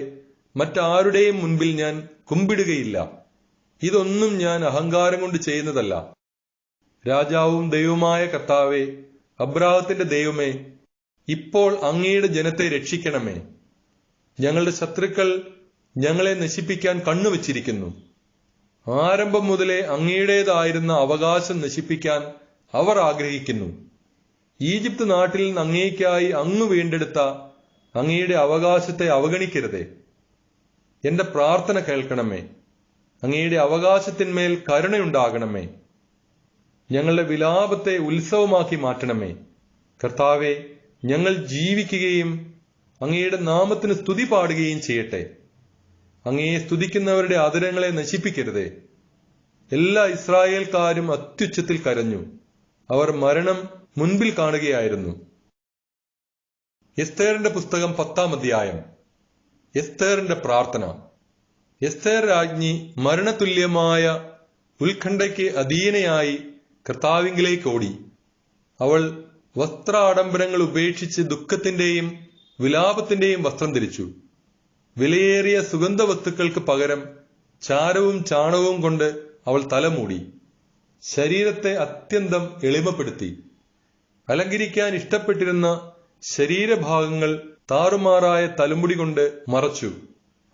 മറ്റാരുടെയും മുൻപിൽ ഞാൻ കുമ്പിടുകയില്ല. ഇതൊന്നും ഞാൻ അഹങ്കാരം കൊണ്ട് ചെയ്യുന്നതല്ല. രാജാവും ദൈവമായ കർത്താവേ, അബ്രാഹത്തിന്റെ ദൈവമേ, ഇപ്പോൾ അങ്ങയുടെ ജനത്തെ രക്ഷിക്കണമേ. ഞങ്ങളുടെ ശത്രുക്കൾ ഞങ്ങളെ നശിപ്പിക്കാൻ കണ്ണുവച്ചിരിക്കുന്നു. ആരംഭം മുതലേ അങ്ങയുടേതായിരുന്ന അവകാശം നശിപ്പിക്കാൻ അവർ ആഗ്രഹിക്കുന്നു. ഈജിപ്ത് നാട്ടിൽ നിന്ന് അങ്ങേയ്ക്കായി അങ്ങ് വീണ്ടെടുത്ത അങ്ങയുടെ അവകാശത്തെ അവഗണിക്കരുതേ. എന്റെ പ്രാർത്ഥന കേൾക്കണമേ. അങ്ങയുടെ അവകാശത്തിന്മേൽ കരുണയുണ്ടാകണമേ. ഞങ്ങളുടെ വിലാപത്തെ ഉത്സവമാക്കി മാറ്റണമേ. കർത്താവെ, ഞങ്ങൾ ജീവിക്കുകയും അങ്ങയുടെ നാമത്തിന് സ്തുതി പാടുകയും ചെയ്യട്ടെ. അങ്ങയെ സ്തുതിക്കുന്നവരുടെ അധരങ്ങളെ നശിപ്പിക്കരുതേ. എല്ലാ ഇസ്രായേൽക്കാരും അത്യുച്ചത്തിൽ കരഞ്ഞു. അവർ മരണം മുൻപിൽ കാണുകയായിരുന്നു. എസ്തേറിന്റെ പുസ്തകം 10-ാം അധ്യായം. എസ്തേറിന്റെ പ്രാർത്ഥന. എസ്തേർ രാജ്ഞി മരണതുല്യമായ ഉത്കണ്ഠയ്ക്ക് അധീനയായി കർത്താവിങ്കിലേക്ക് ഓടി. അവൾ വസ്ത്രാഡംബരങ്ങൾ ഉപേക്ഷിച്ച് ദുഃഖത്തിന്റെയും വിലാപത്തിന്റെയും വസ്ത്രം ധരിച്ചു. വിലയേറിയ സുഗന്ധവസ്തുക്കൾക്ക് പകരം ചാരവും ചാണകവും കൊണ്ട് അവൾ തലമൂടി. ശരീരത്തെ അത്യന്തം എളിമപ്പെടുത്തി. അലങ്കരിക്കാൻ ഇഷ്ടപ്പെട്ടിരുന്ന ശരീരഭാഗങ്ങൾ താറുമാറായ തലമുടി കൊണ്ട് മറച്ചു.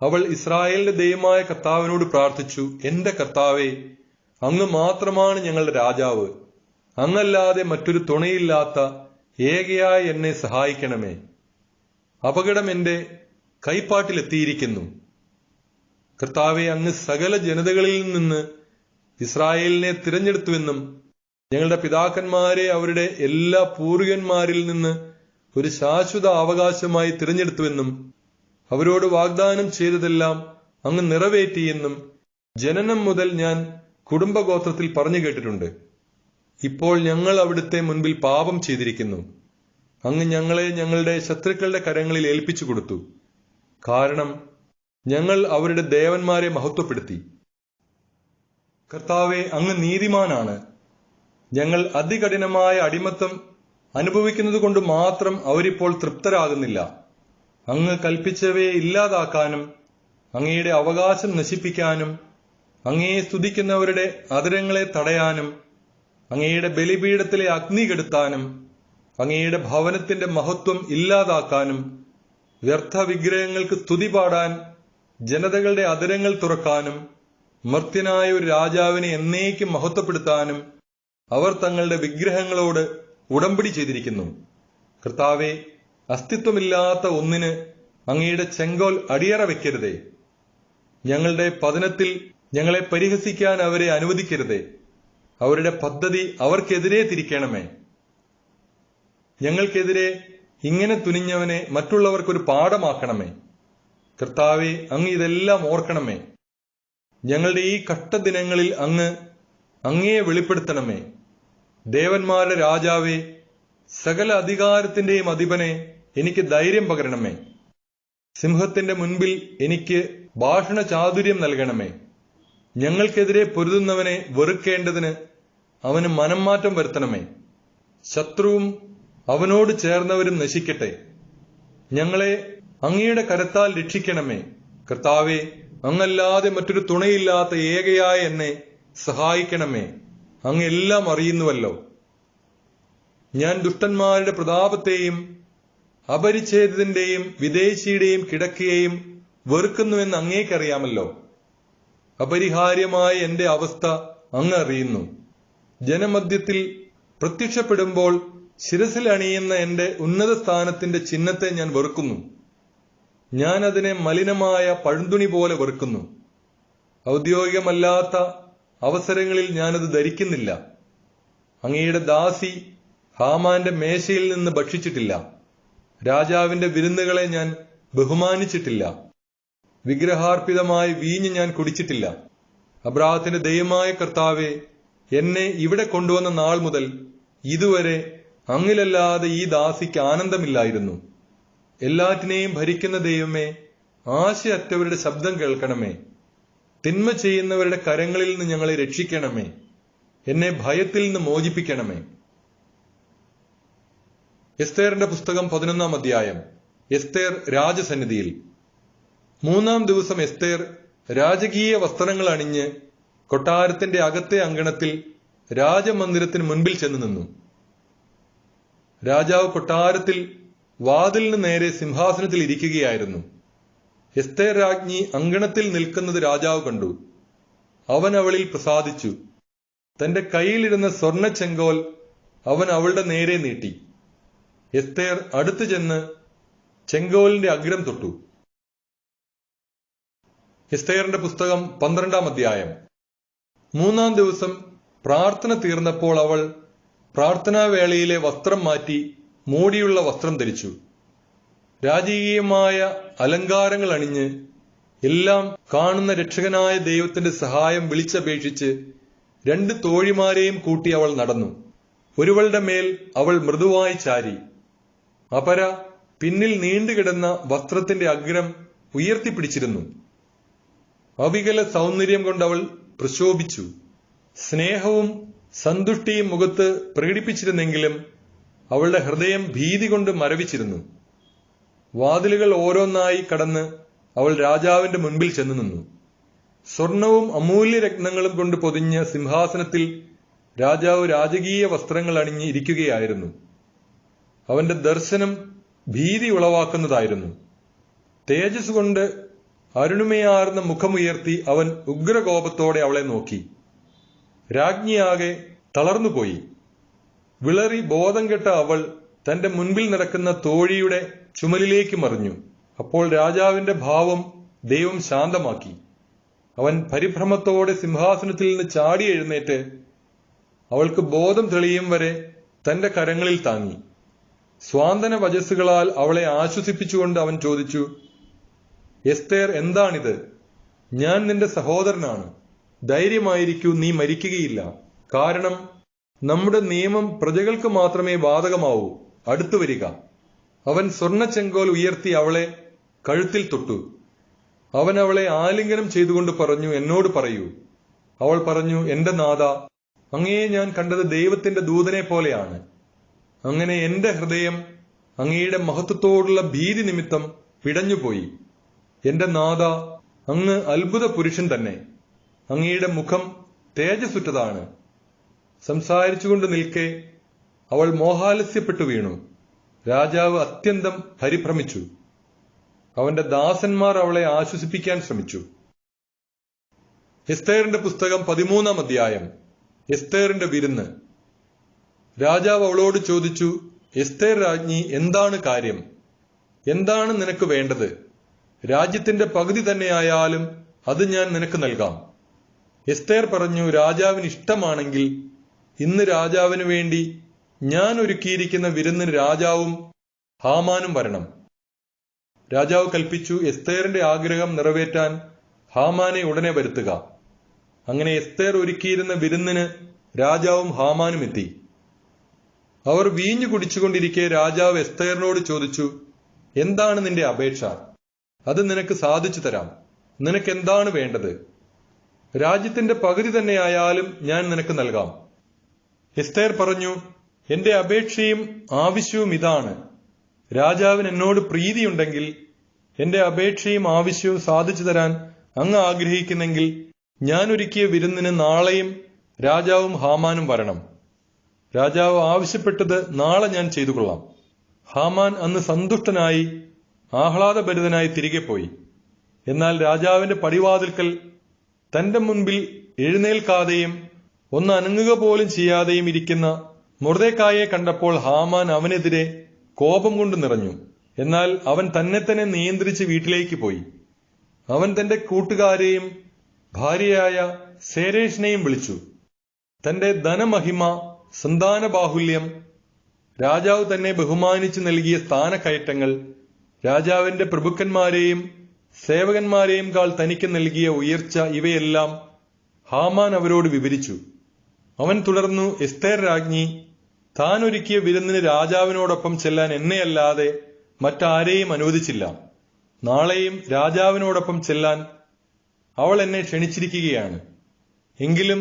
അവൾ ഇസ്രായേലിന്റെ ദൈവമായ കർത്താവിനോട് പ്രാർത്ഥിച്ചു. എന്റെ കർത്താവേ, അങ്ങ് മാത്രമാണ് ഞങ്ങളുടെ രാജാവ്. അങ്ങല്ലാതെ മറ്റൊരു തുണയില്ലാത്ത ഏകയായ എന്നെ സഹായിക്കണമേ. അപകടം എന്റെ കൈപ്പാട്ടിലെത്തിയിരിക്കുന്നു. കർത്താവെ, അങ്ങ് സകല ജനതകളിൽ നിന്ന് ഇസ്രായേലിനെ തിരഞ്ഞെടുത്തുവെന്നും ഞങ്ങളുടെ പിതാക്കന്മാരെ അവരുടെ എല്ലാ പൂർവികന്മാരിൽ നിന്ന് ഒരു ശാശ്വത അവകാശമായി തിരഞ്ഞെടുത്തുവെന്നും അവരോട് വാഗ്ദാനം ചെയ്തതെല്ലാം അങ്ങ് നിറവേറ്റിയെന്നും ജനനം മുതൽ ഞാൻ കുടുംബഗോത്രത്തിൽ പറഞ്ഞു കേട്ടിട്ടുണ്ട്. ഇപ്പോൾ ഞങ്ങൾ അവിടുത്തെ മുൻപിൽ പാപം ചെയ്തിരിക്കുന്നു. അങ്ങ് ഞങ്ങളെ ഞങ്ങളുടെ ശത്രുക്കളുടെ കരങ്ങളിൽ ഏൽപ്പിച്ചു കൊടുത്തു. കാരണം ഞങ്ങൾ അവരുടെ ദേവന്മാരെ മഹത്വപ്പെടുത്തി. കർത്താവെ, അങ്ങ് നീതിമാനാണ്. ഞങ്ങൾ അതികഠിനമായ അടിമത്തം അനുഭവിക്കുന്നത് കൊണ്ട് മാത്രം അവരിപ്പോൾ തൃപ്തരാകുന്നില്ല. അങ്ങ് കൽപ്പിച്ചവയെ ഇല്ലാതാക്കാനും അങ്ങയുടെ അവകാശം നശിപ്പിക്കാനും അങ്ങയെ സ്തുതിക്കുന്നവരുടെ അധരങ്ങളെ തടയാനും അങ്ങയുടെ ബലിപീഠത്തിലെ അഗ്നി കെടുത്താനും അങ്ങയുടെ ഭവനത്തിന്റെ മഹത്വം ഇല്ലാതാക്കാനും വ്യർത്ഥ വിഗ്രഹങ്ങൾക്ക് സ്തുതി പാടാൻ ജനതകളുടെ അധരങ്ങൾ തുറക്കാനും മർത്യനായ ഒരു രാജാവിനെ എന്നേക്കും മഹത്വപ്പെടുത്താനും അവർ തങ്ങളുടെ വിഗ്രഹങ്ങളോട് ഉടമ്പടി ചെയ്തിരിക്കുന്നു. കർത്താവെ, അസ്തിത്വമില്ലാത്ത ഒന്നിന് അങ്ങയുടെ ചെങ്കോൽ അടിയറ വെക്കരുതേ. ഞങ്ങളുടെ പതനത്തിൽ ഞങ്ങളെ പരിഹസിക്കാൻ അവരെ അനുവദിക്കരുതേ. അവരുടെ പദ്ധതി അവർക്കെതിരെ തിരിക്കണമേ. ഞങ്ങൾക്കെതിരെ ഇങ്ങനെ തുനിഞ്ഞവനെ മറ്റുള്ളവർക്കൊരു പാഠമാക്കണമേ. കർത്താവെ, അങ്ങ് ഇതെല്ലാം ഓർക്കണമേ. ഞങ്ങളുടെ ഈ കഷ്ടദിനങ്ങളിൽ അങ്ങ് അങ്ങയെ വെളിപ്പെടുത്തണമേ. ദേവന്മാരുടെ രാജാവേ, സകല അധികാരത്തിന്റെയും അധിപനെ, എനിക്ക് ധൈര്യം പകരണമേ. സിംഹത്തിന്റെ മുൻപിൽ എനിക്ക് ഭാഷണ ചാതുര്യം നൽകണമേ. ഞങ്ങൾക്കെതിരെ പൊരുതുന്നവനെ വെറുക്കേണ്ടതിന് അവന് മനംമാറ്റം വരുത്തണമേ. ശത്രുവും അവനോട് ചേർന്നവരും നശിക്കട്ടെ. ഞങ്ങളെ അങ്ങയുടെ കരത്താൽ രക്ഷിക്കണമേ. കർത്താവെ, അങ്ങല്ലാതെ മറ്റൊരു തുണയില്ലാത്ത ഏകയായ എന്നെ സഹായിക്കണമേ. അങ്ങ് എല്ലാം അറിയുന്നുവല്ലോ. ഞാൻ ദുഷ്ടന്മാരുടെ പ്രതാപത്തെയും അപരിച്ഛേദത്തിന്റെയും വിദേശിയുടെയും കിടക്കയെയും വെറുക്കുന്നുവെന്ന് അങ്ങേക്കറിയാമല്ലോ. അപരിഹാര്യമായ എന്റെ അവസ്ഥ അങ്ങ് അറിയുന്നു. ജനമധ്യത്തിൽ പ്രത്യക്ഷപ്പെടുമ്പോൾ ശിരസിൽ അണിയുന്ന എന്റെ ഉന്നത സ്ഥാനത്തിന്റെ ചിഹ്നത്തെ ഞാൻ വെറുക്കുന്നു. ഞാൻ അതിനെ മലിനമായ പഴുന്തുണി പോലെ വെറുക്കുന്നു. ഔദ്യോഗികമല്ലാത്ത അവസരങ്ങളിൽ ഞാനത് ധരിക്കുന്നില്ല. അങ്ങയുടെ ദാസി ഹാമാന്റെ മേശയിൽ നിന്ന് ഭക്ഷിച്ചിട്ടില്ല. രാജാവിന്റെ വിരുന്നുകളെ ഞാൻ ബഹുമാനിച്ചിട്ടില്ല. വിഗ്രഹാർപ്പിതമായ വീഞ്ഞ് ഞാൻ കുടിച്ചിട്ടില്ല. അബ്രാഹത്തിന്റെ ദൈവമായ കർത്താവെ, എന്നെ ഇവിടെ കൊണ്ടുവന്ന നാൾ മുതൽ ഇതുവരെ അങ്ങിലല്ലാതെ ഈ ദാസിക്ക് ആനന്ദമില്ലായിരുന്നു. എല്ലാറ്റിനെയും ഭരിക്കുന്ന ദൈവമേ, ആശയറ്റവരുടെ ശബ്ദം കേൾക്കണമേ. തിന്മ ചെയ്യുന്നവരുടെ കരങ്ങളിൽ നിന്ന് ഞങ്ങളെ രക്ഷിക്കണമേ. എന്നെ ഭയത്തിൽ നിന്ന് മോചിപ്പിക്കണമേ. എസ്തേറിന്റെ പുസ്തകം 11-ാം അധ്യായം. എസ്തേർ രാജസന്നിധിയിൽ. 3-ാം ദിവസം എസ്തേർ രാജകീയ വസ്ത്രങ്ങൾ അണിഞ്ഞ് കൊട്ടാരത്തിന്റെ അകത്തെ അങ്കണത്തിൽ രാജമന്ദിരത്തിന് മുൻപിൽ ചെന്നു നിന്നു. രാജാവ് കൊട്ടാരത്തിൽ വാതിലിന് നേരെ സിംഹാസനത്തിൽ ഇരിക്കുകയായിരുന്നു. എസ്തേർ രാജ്ഞി അങ്കണത്തിൽ നിൽക്കുന്നത് രാജാവ് കണ്ടു. അവൻ അവളിൽ പ്രസാദിച്ചു. തന്റെ കയ്യിലിരുന്ന സ്വർണ്ണ ചെങ്കോൽ അവൻ അവളുടെ നേരെ നീട്ടി. എസ്തേർ അടുത്തു ചെന്ന് ചെങ്കോലിന്റെ അഗ്രം തൊട്ടു. എസ്തേറിന്റെ പുസ്തകം 12-ാം അധ്യായം. 3-ാം ദിവസം പ്രാർത്ഥന തീർന്നപ്പോൾ അവൾ പ്രാർത്ഥനാവേളയിലെ വസ്ത്രം മാറ്റി മൂടിയുള്ള വസ്ത്രം ധരിച്ചു. രാജകീയമായ അലങ്കാരങ്ങൾ അണിഞ്ഞ് എല്ലാം കാണുന്ന രക്ഷകനായ ദൈവത്തിന്റെ സഹായം വിളിച്ചപേക്ഷിച്ച് 2 തോഴിമാരെയും കൂട്ടി അവൾ നടന്നു. ഒരുവളുടെ മേൽ അവൾ മൃദുവായി ചാരി. അപര പിന്നിൽ നീണ്ടുകിടന്ന വസ്ത്രത്തിന്റെ അഗ്രം ഉയർത്തിപ്പിടിച്ചിരുന്നു. അവികല സൗന്ദര്യം കൊണ്ടവൾ പ്രശോഭിച്ചു. സ്നേഹവും സന്തുഷ്ടിയും മുഖത്ത് പ്രകടിപ്പിച്ചിരുന്നെങ്കിലും അവളുടെ ഹൃദയം ഭീതി കൊണ്ട് മരവിച്ചിരുന്നു. വാതിലുകൾ ഓരോന്നായി കടന്ന് അവൾ രാജാവിന്റെ മുൻപിൽ ചെന്നു നിന്നു. സ്വർണവും അമൂല്യ രത്നങ്ങളും കൊണ്ട് പൊതിഞ്ഞ സിംഹാസനത്തിൽ രാജാവ് രാജകീയ വസ്ത്രങ്ങൾ അണിഞ്ഞ് ഇരിക്കുകയായിരുന്നു. അവന്റെ ദർശനം ഭീതി ഉളവാക്കുന്നതായിരുന്നു. തേജസ് കൊണ്ട് അരുണിമയാർന്ന മുഖമുയർത്തി അവൻ ഉഗ്രകോപത്തോടെ അവളെ നോക്കി. രാജ്ഞിയാകെ തളർന്നുപോയി. വിളറി ബോധം കെട്ട അവൾ തന്റെ മുൻപിൽ നടക്കുന്ന തോഴിയുടെ ചുമലിലേക്ക് മറിഞ്ഞു. അപ്പോൾ രാജാവിന്റെ ഭാവം ദൈവം ശാന്തമാക്കി. അവൻ പരിഭ്രമത്തോടെ സിംഹാസനത്തിൽ നിന്ന് ചാടി എഴുന്നേറ്റ് അവൾക്ക് ബോധം തെളിയും വരെ തന്റെ കരങ്ങളിൽ താങ്ങി. സ്വാന്തന വചസ്സുകളാൽ അവളെ ആശ്വസിപ്പിച്ചുകൊണ്ട് അവൻ ചോദിച്ചു, എസ്തേർ, എന്താണിത്? ഞാൻ നിന്റെ സഹോദരനാണ്. ധൈര്യമായിരിക്കൂ, നീ മരിക്കുകയില്ല. കാരണം നമ്മുടെ നിയമം പ്രജകൾക്ക് മാത്രമേ ബാധകമാവൂ. അടുത്തു വരിക. അവൻ സ്വർണ്ണ ചെങ്കോൽ ഉയർത്തി അവളെ കഴുത്തിൽ തൊട്ടു. അവൻ അവളെ ആലിംഗനം ചെയ്തുകൊണ്ട് പറഞ്ഞു, എന്നോട് പറയൂ. അവൾ പറഞ്ഞു, എന്റെ നാഥ, അങ്ങയെ ഞാൻ കണ്ടത് ദൈവത്തിന്റെ ദൂതനെ പോലെയാണ്. അങ്ങനെ എന്റെ ഹൃദയം അങ്ങയുടെ മഹത്വത്തോടുള്ള ഭീതി നിമിത്തം പിടഞ്ഞുപോയി. എന്റെ നാഥ, അങ്ങ് അത്ഭുത പുരുഷൻ തന്നെ. അങ്ങയുടെ മുഖം തേജസ്സുറ്റതാണ്. സംസാരിച്ചുകൊണ്ട് നിൽക്കെ അവൾ മോഹാലസ്യപ്പെട്ടു വീണു. രാജാവ് അത്യന്തം പരിഭ്രമിച്ചു. അവന്റെ ദാസന്മാർ അവളെ ആശ്വസിപ്പിക്കാൻ ശ്രമിച്ചു. എസ്തേറിന്റെ പുസ്തകം 13-ാം അധ്യായം. എസ്തേറിന്റെ വിരുന്ന്. രാജാവ് അവളോട് ചോദിച്ചു, എസ്തേർ രാജ്ഞി, എന്താണ് കാര്യം? എന്താണ് നിനക്ക് വേണ്ടത്? രാജ്യത്തിന്റെ പകുതി തന്നെയായാലും അത് ഞാൻ നിനക്ക് നൽകാം. എസ്തേർ പറഞ്ഞു, രാജാവിന് ഇഷ്ടമാണെങ്കിൽ ഇന്ന് രാജാവിന് വേണ്ടി ഞാൻ ഒരുക്കിയിരിക്കുന്ന വിരുന്നിന് രാജാവും ഹാമാനും വരണം. രാജാവ് കൽപ്പിച്ചു, എസ്തേറിന്റെ ആഗ്രഹം നിറവേറ്റാൻ ഹാമാനെ ഉടനെ വരുത്തുക. അങ്ങനെ എസ്തേർ ഒരുക്കിയിരുന്ന വിരുന്നിന് രാജാവും ഹാമാനും എത്തി. അവർ വീഞ്ഞു കുടിച്ചുകൊണ്ടിരിക്കെ രാജാവ് എസ്തേറിനോട് ചോദിച്ചു, എന്താണ് നിന്റെ അപേക്ഷ? അത് നിനക്ക് സാധിച്ചു തരാം. നിനക്ക് എന്താണ് വേണ്ടത്? രാജ്യത്തിന്റെ പകുതി തന്നെയായാലും ഞാൻ നിനക്ക് നൽകാം. എസ്തേർ പറഞ്ഞു, എന്റെ അപേക്ഷയും ആവശ്യവും ഇതാണ്. രാജാവിന് എന്നോട് പ്രീതിയുണ്ടെങ്കിൽ എന്റെ അപേക്ഷയും ആവശ്യവും സാധിച്ചു തരാൻ അങ്ങ് ആഗ്രഹിക്കുന്നെങ്കിൽ ഞാൻ ഒരുക്കിയ വിരുന്നിന് നാളെയും രാജാവും ഹാമാനും വരണം. രാജാവ് ആവശ്യപ്പെട്ടത് നാളെ ഞാൻ ചെയ്തു കൊള്ളാം. ഹാമാൻ അന്ന് സന്തുഷ്ടനായി ആഹ്ലാദഭരിതനായി തിരികെ പോയി. എന്നാൽ രാജാവിന്റെ പടിവാതിൽക്കൽ തന്റെ മുൻപിൽ എഴുന്നേൽക്കാതെയും ഒന്ന് അനങ്ങുക പോലും ചെയ്യാതെയും ഇരിക്കുന്ന മൊർദെഖായിയെ കണ്ടപ്പോൾ ഹാമാൻ അവനെതിരെ കോപം കൊണ്ട് നിറഞ്ഞു. എന്നാൽ അവൻ തന്നെ തന്നെ നിയന്ത്രിച്ച് വീട്ടിലേക്ക് പോയി. അവൻ തന്റെ കൂട്ടുകാരെയും ഭാര്യയായ സേരേഷിനെയും വിളിച്ചു. തന്റെ ധനമഹിമ, സന്താന ബാഹുല്യം, രാജാവ് തന്നെ ബഹുമാനിച്ചു നൽകിയ സ്ഥാനക്കയറ്റങ്ങൾ, രാജാവിന്റെ പ്രഭുക്കന്മാരെയും സേവകന്മാരെയും കാൾ തനിക്ക് നൽകിയ ഉയർച്ച, ഇവയെല്ലാം ഹാമാൻ അവരോട് വിവരിച്ചു. അവൻ തുടർന്നു, എസ്തേർ രാജ്ഞി താൻ ഒരുക്കിയ വിരുന്നിന് രാജാവിനോടൊപ്പം ചെല്ലാൻ എന്നെയല്ലാതെ മറ്റാരെയും അനുവദിച്ചില്ല. നാളെയും രാജാവിനോടൊപ്പം ചെല്ലാൻ അവൾ എന്നെ ക്ഷണിച്ചിരിക്കുകയാണ്. എങ്കിലും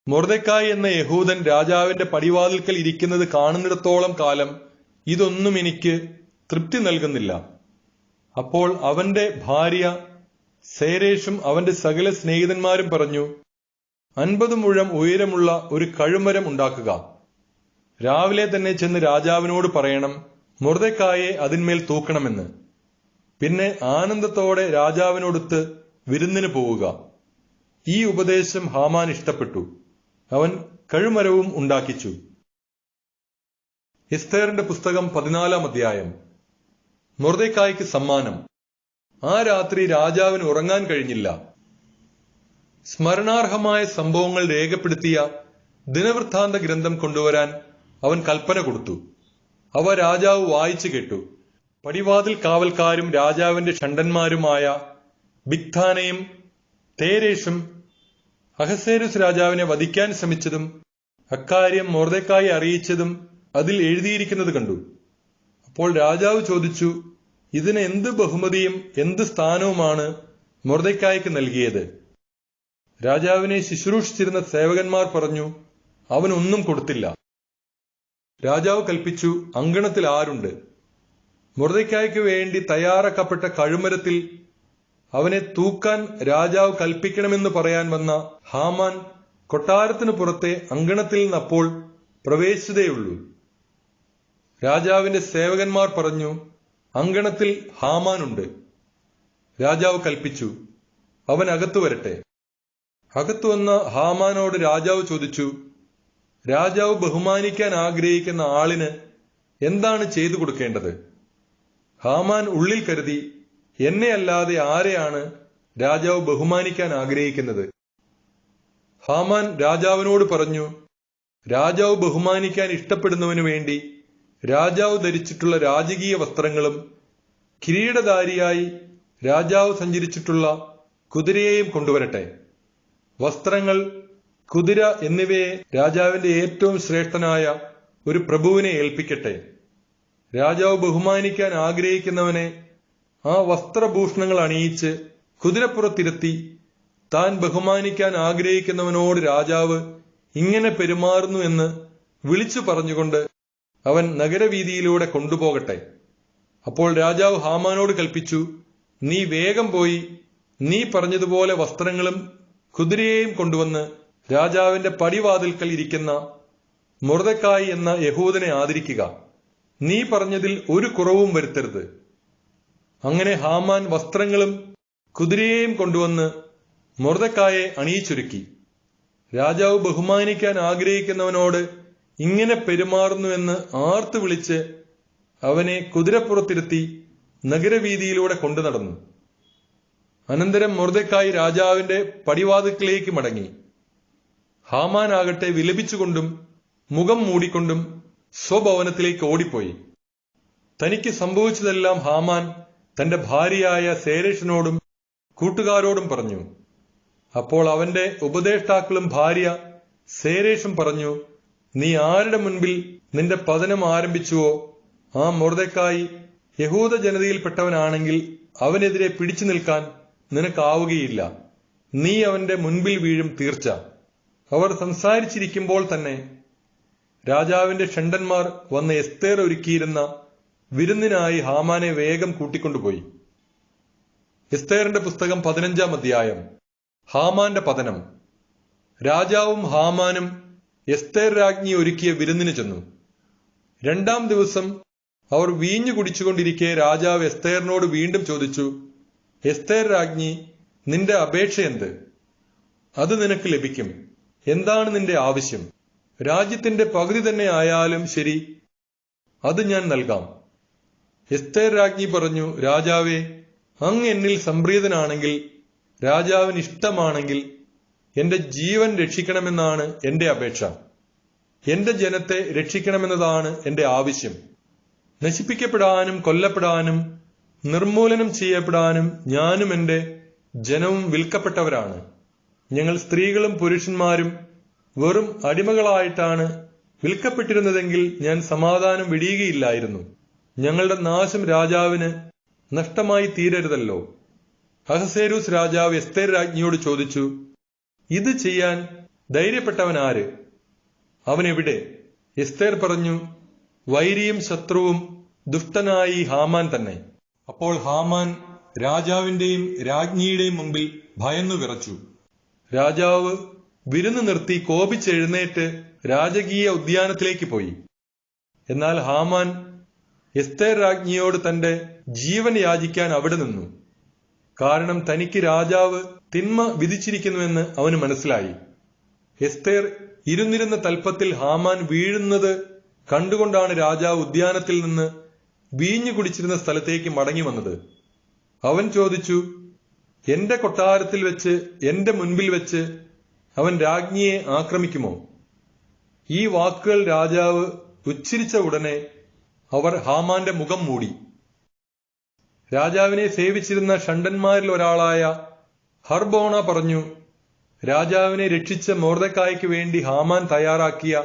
മൊർദെഖായി എന്ന യഹൂദൻ രാജാവിന്റെ പടിവാതിൽക്കൽ ഇരിക്കുന്നത് കാണുന്നിടത്തോളം കാലം ഇതൊന്നും എനിക്ക് തൃപ്തി നൽകുന്നില്ല. അപ്പോൾ അവന്റെ ഭാര്യ സേരേഷും അവന്റെ സകല സ്നേഹിതന്മാരും പറഞ്ഞു, 50 മുഴം ഉയരമുള്ള ഒരു കഴുമരം ഉണ്ടാക്കുക. രാവിലെ തന്നെ ചെന്ന് രാജാവിനോട് പറയണം, മൊർദെഖായിയെ അതിന്മേൽ തൂക്കണമെന്ന്. പിന്നെ ആനന്ദത്തോടെ രാജാവിനോടൊത്ത് വിരുന്നിന് പോവുക. ഈ ഉപദേശം ഹാമാൻ ഇഷ്ടപ്പെട്ടു. അവൻ കഴുമരവും ഉണ്ടാക്കിച്ചു. എസ്തേറിന്റെ പുസ്തകം 14-ാം അധ്യായം. മൊർദെഖായിക്ക് സമ്മാനം. ആ രാത്രി രാജാവിന് ഉറങ്ങാൻ കഴിഞ്ഞില്ല. സ്മരണാർഹമായ സംഭവങ്ങൾ രേഖപ്പെടുത്തിയ ദിനവൃത്താന്ത ഗ്രന്ഥം കൊണ്ടുവരാൻ അവൻ കൽപ്പന കൊടുത്തു. അവ രാജാവ് വായിച്ചു കേട്ടു. പടിവാതിൽ കാവൽക്കാരും രാജാവിന്റെ ഷണ്ഡന്മാരുമായ ബിഗ്ഥാനയും തേരേഷും അഹസ്വേരോസ് രാജാവിനെ വധിക്കാൻ ശ്രമിച്ചതും അക്കാര്യം മൊർദെഖായി അറിയിച്ചതും അതിൽ എഴുതിയിരിക്കുന്നത് കണ്ടു. അപ്പോൾ രാജാവ് ചോദിച്ചു, ഇതിന് എന്ത് ബഹുമതിയും എന്ത് സ്ഥാനവുമാണ് മൊർദെഖായിക്ക് നൽകിയത്? രാജാവിനെ ശുശ്രൂഷിച്ചിരുന്ന സേവകന്മാർ പറഞ്ഞു, അവനൊന്നും കൊടുത്തില്ല. രാജാവ് കൽപ്പിച്ചു, അങ്കണത്തിൽ ആരുണ്ട്? മൊർദെഖായിക്ക് വേണ്ടി തയ്യാറാക്കപ്പെട്ട കഴുമരത്തിൽ അവനെ തൂക്കാൻ രാജാവ് കൽപ്പിക്കണമെന്ന് പറയാൻ വന്ന ഹാമാൻ കൊട്ടാരത്തിനു പുറത്തെ അങ്കണത്തിൽ നിന്ന് അപ്പോൾ പ്രവേശിച്ചതേയുള്ളൂ. രാജാവിന്റെ സേവകന്മാർ പറഞ്ഞു, അങ്കണത്തിൽ ഹാമാനുണ്ട്. രാജാവ് കൽപ്പിച്ചു, അവൻ അകത്തു വരട്ടെ. അകത്തു വന്ന ഹാമാനോട് രാജാവ് ചോദിച്ചു, രാജാവ് ബഹുമാനിക്കാൻ ആഗ്രഹിക്കുന്ന ആളിന് എന്താണ് ചെയ്തു കൊടുക്കേണ്ടത്? ഹാമാൻ ഉള്ളിൽ കരുതി, എന്നെ അല്ലാതെ ആരെയാണ് രാജാവ് ബഹുമാനിക്കാൻ ആഗ്രഹിക്കുന്നത്? ഹാമാൻ രാജാവിനോട് പറഞ്ഞു, രാജാവ് ബഹുമാനിക്കാൻ ഇഷ്ടപ്പെടുന്നവനു വേണ്ടി രാജാവ് ധരിച്ചിട്ടുള്ള രാജകീയ വസ്ത്രങ്ങളും കിരീടധാരിയായി രാജാവ് സഞ്ചരിച്ചിട്ടുള്ള കുതിരയെയും കൊണ്ടുവരട്ടെ. വസ്ത്രങ്ങൾ, കുതിര എന്നിവയെ രാജാവിന്റെ ഏറ്റവും ശ്രേഷ്ഠനായ ഒരു പ്രഭുവിനെ ഏൽപ്പിക്കട്ടെ. രാജാവ് ബഹുമാനിക്കാൻ ആഗ്രഹിക്കുന്നവനെ ആ വസ്ത്രഭൂഷണങ്ങൾ അണിയിച്ച് കുതിരപ്പുറത്തിരുത്തി താൻ ബഹുമാനിക്കാൻ ആഗ്രഹിക്കുന്നവനോട് രാജാവ് ഇങ്ങനെ പെരുമാറുന്നു എന്ന് വിളിച്ചു പറഞ്ഞുകൊണ്ട് അവൻ നഗരവീതിയിലൂടെ കൊണ്ടുപോകട്ടെ. അപ്പോൾ രാജാവ് ഹാമാനോട് കൽപ്പിച്ചു, നീ വേഗം പോയി നീ പറഞ്ഞതുപോലെ വസ്ത്രങ്ങളും കുതിരയെയും കൊണ്ടുവന്ന് രാജാവിന്റെ പടിവാതിൽക്കൽ ഇരിക്കുന്ന മൊർദെഖായി എന്ന യഹൂദനെ ആദരിക്കുക. നീ പറഞ്ഞതിൽ ഒരു കുറവും വരുത്തരുത്. അങ്ങനെ ഹാമാൻ വസ്ത്രങ്ങളും കുതിരയെയും കൊണ്ടുവന്ന് മൊർദെഖായെ അണിയിച്ചൊരുക്കി. രാജാവ് ബഹുമാനിക്കാൻ ആഗ്രഹിക്കുന്നവനോട് ഇങ്ങനെ പെരുമാറുന്നുവെന്ന് ആർത്തു വിളിച്ച് അവനെ കുതിരപ്പുറത്തിരുത്തി നഗരവീതിയിലൂടെ കൊണ്ടു നടന്നു. അനന്തരം മൊർദെഖായി രാജാവിന്റെ പടിവാതിൽക്കലേക്ക് മടങ്ങി. ഹാമാനാകട്ടെ വിലപിച്ചുകൊണ്ടും മുഖം മൂടിക്കൊണ്ടും സ്വഭവനത്തിലേക്ക് ഓടിപ്പോയി. തനിക്ക് സംഭവിച്ചതെല്ലാം ഹാമാൻ തന്റെ ഭാര്യയായ സേരേഷിനോടും കൂട്ടുകാരോടും പറഞ്ഞു. അപ്പോൾ അവന്റെ ഉപദേഷ്ടാക്കളും ഭാര്യ സേരേഷും പറഞ്ഞു, നീ ആരുടെ മുൻപിൽ നിന്റെ പതനം ആരംഭിച്ചുവോ ആ മൊർദെഖായി യഹൂദ ജനതയിൽപ്പെട്ടവനാണെങ്കിൽ അവനെതിരെ പിടിച്ചു നിൽക്കാൻ നിനക്കാവുകയില്ല. നീ അവന്റെ മുൻപിൽ വീഴും തീർച്ച. അവർ സംസാരിച്ചിരിക്കുമ്പോൾ തന്നെ രാജാവിന്റെ ഷണ്ഡന്മാർ വന്ന് എസ്തേർ ഒരുക്കിയിരുന്ന വിരുന്നിനായി ഹാമാനെ വേഗം കൂട്ടിക്കൊണ്ടുപോയി. എസ്തേറിന്റെ പുസ്തകം 15-ാം അധ്യായം. ഹാമാന്റെ പതനം. രാജാവും ഹാമാനും എസ്തേർ രാജ്ഞി ഒരുക്കിയ വിരുന്നിന് ചെന്നു. 2-ാം ദിവസം അവർ വീഞ്ഞു കുടിച്ചുകൊണ്ടിരിക്കെ രാജാവ് എസ്തേറിനോട് വീണ്ടും ചോദിച്ചു, എസ്തേർ രാജ്ഞി, നിന്റെ അപേക്ഷ എന്ത്? അത് നിനക്ക് ലഭിക്കും. എന്താണ് നിന്റെ ആവശ്യം? രാജ്യത്തിന്റെ പകുതി തന്നെ ആയാലും ശരി, അത് ഞാൻ നൽകാം. എസ്തേർ രാജ്ഞി പറഞ്ഞു, രാജാവേ, അങ്ങ് എന്നിൽ സംപ്രീതനാണെങ്കിൽ, രാജാവിന് ഇഷ്ടമാണെങ്കിൽ എന്റെ ജീവൻ രക്ഷിക്കണമെന്നാണ് എന്റെ അപേക്ഷ. എന്റെ ജനത്തെ രക്ഷിക്കണമെന്നതാണ് എന്റെ ആവശ്യം. നശിപ്പിക്കപ്പെടാനും കൊല്ലപ്പെടാനും നിർമൂലനം ചെയ്യപ്പെടാനും ഞാനും എന്റെ ജനവും വിൽക്കപ്പെട്ടവരാണ്. ഞങ്ങൾ സ്ത്രീകളും പുരുഷന്മാരും വെറും അടിമകളായിട്ടാണ് വിൽക്കപ്പെട്ടിരുന്നതെങ്കിൽ ഞാൻ സമാധാനം വെടിയുകയില്ലായിരുന്നു. ഞങ്ങളുടെ നാശം രാജാവിന് നഷ്ടമായി തീരരുതല്ലോ. അഹസ്വേരോസ് രാജാവ് എസ്തേർ രാജ്ഞിയോട് ചോദിച്ചു, ഇത് ചെയ്യാൻ ധൈര്യപ്പെട്ടവനാര്? അവനെവിടെ? എസ്തേർ പറഞ്ഞു, വൈരിയും ശത്രുവും ദുഷ്ടനായി ഹാമാൻ തന്നെ. അപ്പോൾ ഹാമാൻ രാജാവിന്റെയും രാജ്ഞിയുടെയും മുമ്പിൽ ഭയന്നു വിറച്ചു. രാജാവ് വിരുന്ന് നിർത്തി കോപിച്ചെഴുന്നേറ്റ് രാജകീയ ഉദ്യാനത്തിലേക്ക് പോയി. എന്നാൽ ഹാമാൻ എസ്തേർ രാജ്ഞിയോട് തന്റെ ജീവൻ യാചിക്കാൻ അവിടെ നിന്നു. കാരണം തനിക്ക് രാജാവ് തിന്മ വിധിച്ചിരിക്കുന്നുവെന്ന് അവന് മനസ്സിലായി. എസ്തേർ ഇരുന്നിരുന്ന തൽപ്പത്തിൽ ഹാമാൻ വീഴുന്നത് കണ്ടുകൊണ്ടാണ് രാജാവ് ഉദ്യാനത്തിൽ നിന്ന് വീഞ്ഞു കുടിച്ചിരുന്ന സ്ഥലത്തേക്ക് മടങ്ങി വന്നത്. അവൻ ചോദിച്ചു, എന്റെ കൊട്ടാരത്തിൽ വെച്ച് എന്റെ മുൻപിൽ വെച്ച് അവൻ രാജ്ഞിയെ ആക്രമിക്കുമോ? ഈ വാക്കുകൾ രാജാവ് ഉച്ചരിച്ച ഉടനെ അവർ ഹാമാന്റെ മുഖം മൂടി. രാജാവിനെ സേവിച്ചിരുന്ന ഷണ്ഡന്മാരിൽ ഒരാളായ ഹർബോണ പറഞ്ഞു, രാജാവിനെ രക്ഷിച്ച മൊർദെഖായിക്ക് വേണ്ടി ഹാമാൻ തയ്യാറാക്കിയ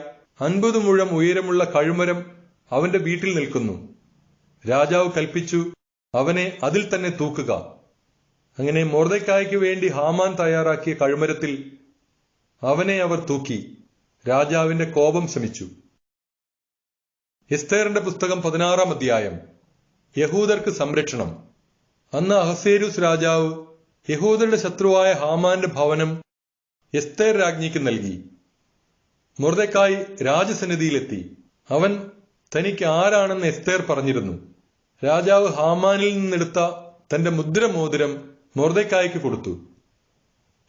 50 മുഴം ഉയരമുള്ള കഴുമരം അവന്റെ വീട്ടിൽ നിൽക്കുന്നു. രാജാവ് കൽപ്പിച്ചു, അവനെ അതിൽ തന്നെ തൂക്കുക. അങ്ങനെ മൊർദെഖായിക്ക് വേണ്ടി ഹാമാൻ തയ്യാറാക്കിയ കഴുമരത്തിൽ അവനെ അവർ തൂക്കി. രാജാവിന്റെ കോപം ശമിച്ചു. എസ്തേറിന്റെ പുസ്തകം 16-ാം അധ്യായം. യഹൂദർക്ക് സംരക്ഷണം. അന്ന് അഹസ്വേരോസ് രാജാവ് യഹൂദരുടെ ശത്രുവായ ഹാമാന്റെ ഭവനം എസ്തേർ രാജ്ഞിക്ക് നൽകി. മൊർദെഖായി രാജസന്നിധിയിലെത്തി. അവൻ തനിക്ക് ആരാണെന്ന് എസ്തേർ പറഞ്ഞിരുന്നു. രാജാവ് ഹാമാനിൽ നിന്നെടുത്ത തന്റെ മുദ്രമോതിരം മൊർദെഖായിക്ക് കൊടുത്തു.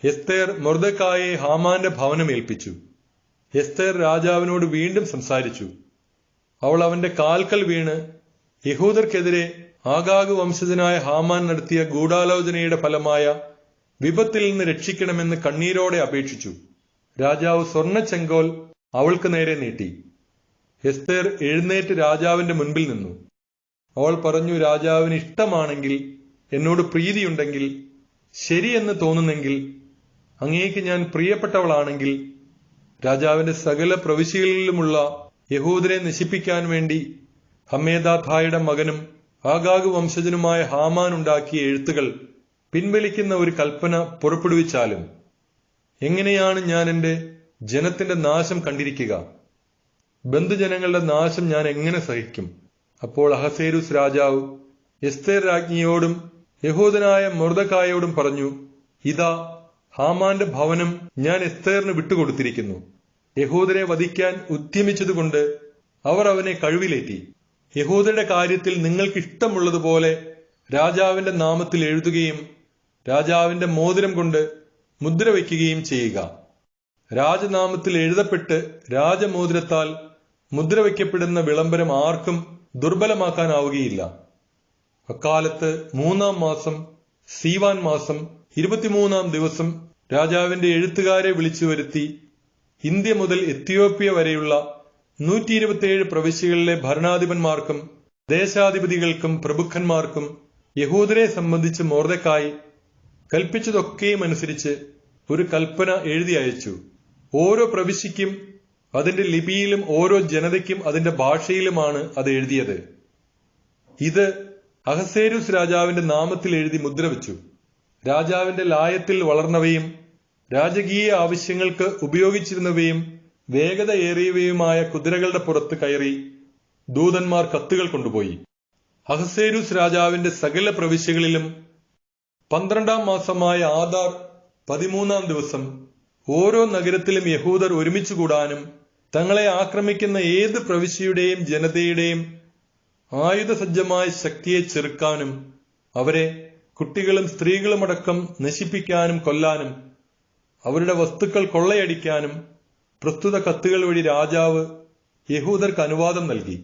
എസ്തേർ മൊർദെഖായെ ഹാമാന്റെ ഭവനം ഏൽപ്പിച്ചു. എസ്തേർ രാജാവിനോട് വീണ്ടും സംസാരിച്ചു. അവൾ അവന്റെ കാൽക്കൽ വീണ് യഹൂദർക്കെതിരെ ആഗാഗ് വംശജനായ ഹാമാൻ നടത്തിയ ഗൂഢാലോചനയുടെ ഫലമായ വിപത്തിൽ നിന്ന് രക്ഷിക്കണമെന്ന് കണ്ണീരോടെ അപേക്ഷിച്ചു. രാജാവ് സ്വർണ്ണ ചെങ്കോൽ അവൾക്ക് നേരെ നീട്ടി. എസ്തേർ എഴുന്നേറ്റ് രാജാവിന്റെ മുൻപിൽ നിന്നു. അവൾ പറഞ്ഞു, രാജാവിന് ഇഷ്ടമാണെങ്കിൽ, എന്നോട് പ്രീതിയുണ്ടെങ്കിൽ, ശരിയെന്ന് തോന്നുന്നെങ്കിൽ, അങ്ങേക്ക് ഞാൻ പ്രിയപ്പെട്ടവളാണെങ്കിൽ, രാജാവിന്റെ സകല പ്രവിശ്യകളിലുമുള്ള യഹൂദരെ നശിപ്പിക്കാൻ വേണ്ടി ഹമ്മേദാഥായുടെ മകനും ആഗാഗ് വംശജനുമായ ഹാമാൻ ഉണ്ടാക്കിയ എഴുത്തുകൾ പിൻവലിക്കുന്ന ഒരു കൽപ്പന പുറപ്പെടുവിച്ചാലും എങ്ങനെയാണ് ഞാൻ എന്റെ ജനത്തിന്റെ നാശം കണ്ടിരിക്കുക? ബന്ധുജനങ്ങളുടെ നാശം ഞാൻ എങ്ങനെ സഹിക്കും? അപ്പോൾ അഹസ്വേരോസ് രാജാവ് എസ്തേർ രാജ്ഞിയോടും യഹൂദനായ മൊർദെഖായോടും പറഞ്ഞു, ഇതാ ഹാമാന്റെ ഭവനം ഞാൻ എസ്തേറിന് വിട്ടുകൊടുത്തിരിക്കുന്നു. യഹൂദരെ വധിക്കാൻ ഉദ്യമിച്ചതുകൊണ്ട് അവർ അവനെ കഴിവിലേറ്റി. യഹൂദരുടെ കാര്യത്തിൽ നിങ്ങൾക്ക് ഇഷ്ടമുള്ളതുപോലെ രാജാവിന്റെ നാമത്തിൽ എഴുതുകയും രാജാവിന്റെ മോതിരം കൊണ്ട് മുദ്ര വയ്ക്കുകയും ചെയ്യുക. രാജനാമത്തിൽ എഴുതപ്പെട്ട് രാജമോതിരത്താൽ മുദ്ര വയ്ക്കപ്പെടുന്ന വിളംബരം ആർക്കും ദുർബലമാക്കാനാവുകയില്ല. അക്കാലത്ത് 3-ാം മാസം സീവാൻ മാസം 23-ാം ദിവസം രാജാവിന്റെ എഴുത്തുകാരെ വിളിച്ചു വരുത്തി ഇന്ത്യ മുതൽ എത്യോപ്യ വരെയുള്ള 127 പ്രവിശ്യകളിലെ ഭരണാധിപന്മാർക്കും ദേശാധിപതികൾക്കും പ്രഭുക്കന്മാർക്കും യഹൂദരെ സംബന്ധിച്ച് മൊർദെഖായി കൽപ്പിച്ചതൊക്കെയും അനുസരിച്ച് ഒരു കൽപ്പന എഴുതി അയച്ചു. ഓരോ പ്രവിശ്യയ്ക്കും അതിന്റെ ലിപിയിലും ഓരോ ജനതയ്ക്കും അതിന്റെ ഭാഷയിലുമാണ് അത് എഴുതിയത്. ഇത് അഹസ്വേരോസ് രാജാവിന്റെ നാമത്തിൽ എഴുതി മുദ്രവെച്ചു. രാജാവിന്റെ ലായത്തിൽ വളർന്നവയും രാജകീയ ആവശ്യങ്ങൾക്ക് ഉപയോഗിച്ചിരുന്നവയും വേഗതയേറിയവയുമായ കുതിരകളുടെ പുറത്ത് കയറി ദൂതന്മാർ കത്തുകൾ കൊണ്ടുപോയി. അഹസ്വേരോസ് രാജാവിന്റെ സകല പ്രവിശ്യകളിലും 12-ാം മാസമായ ആദാർ 13-ാം ദിവസം ഓരോ നഗരത്തിലും യഹൂദർ ഒരുമിച്ചു കൂടാനും തങ്ങളെ ആക്രമിക്കുന്ന ഏത് പ്രവിശ്യയുടെയും ജനതയുടെയും ആയുധസജ്ജമായ ശക്തിയെ ചെറുക്കാനും അവരെ കുട്ടികളും സ്ത്രീകളുമടക്കം നശിപ്പിക്കാനും കൊല്ലാനും അവരുടെ വസ്തുക്കൾ കൊള്ളയടിക്കാനും പ്രസ്തുത കത്തുകൾ വഴി രാജാവ് യഹൂദർക്ക് അനുവാദം നൽകി.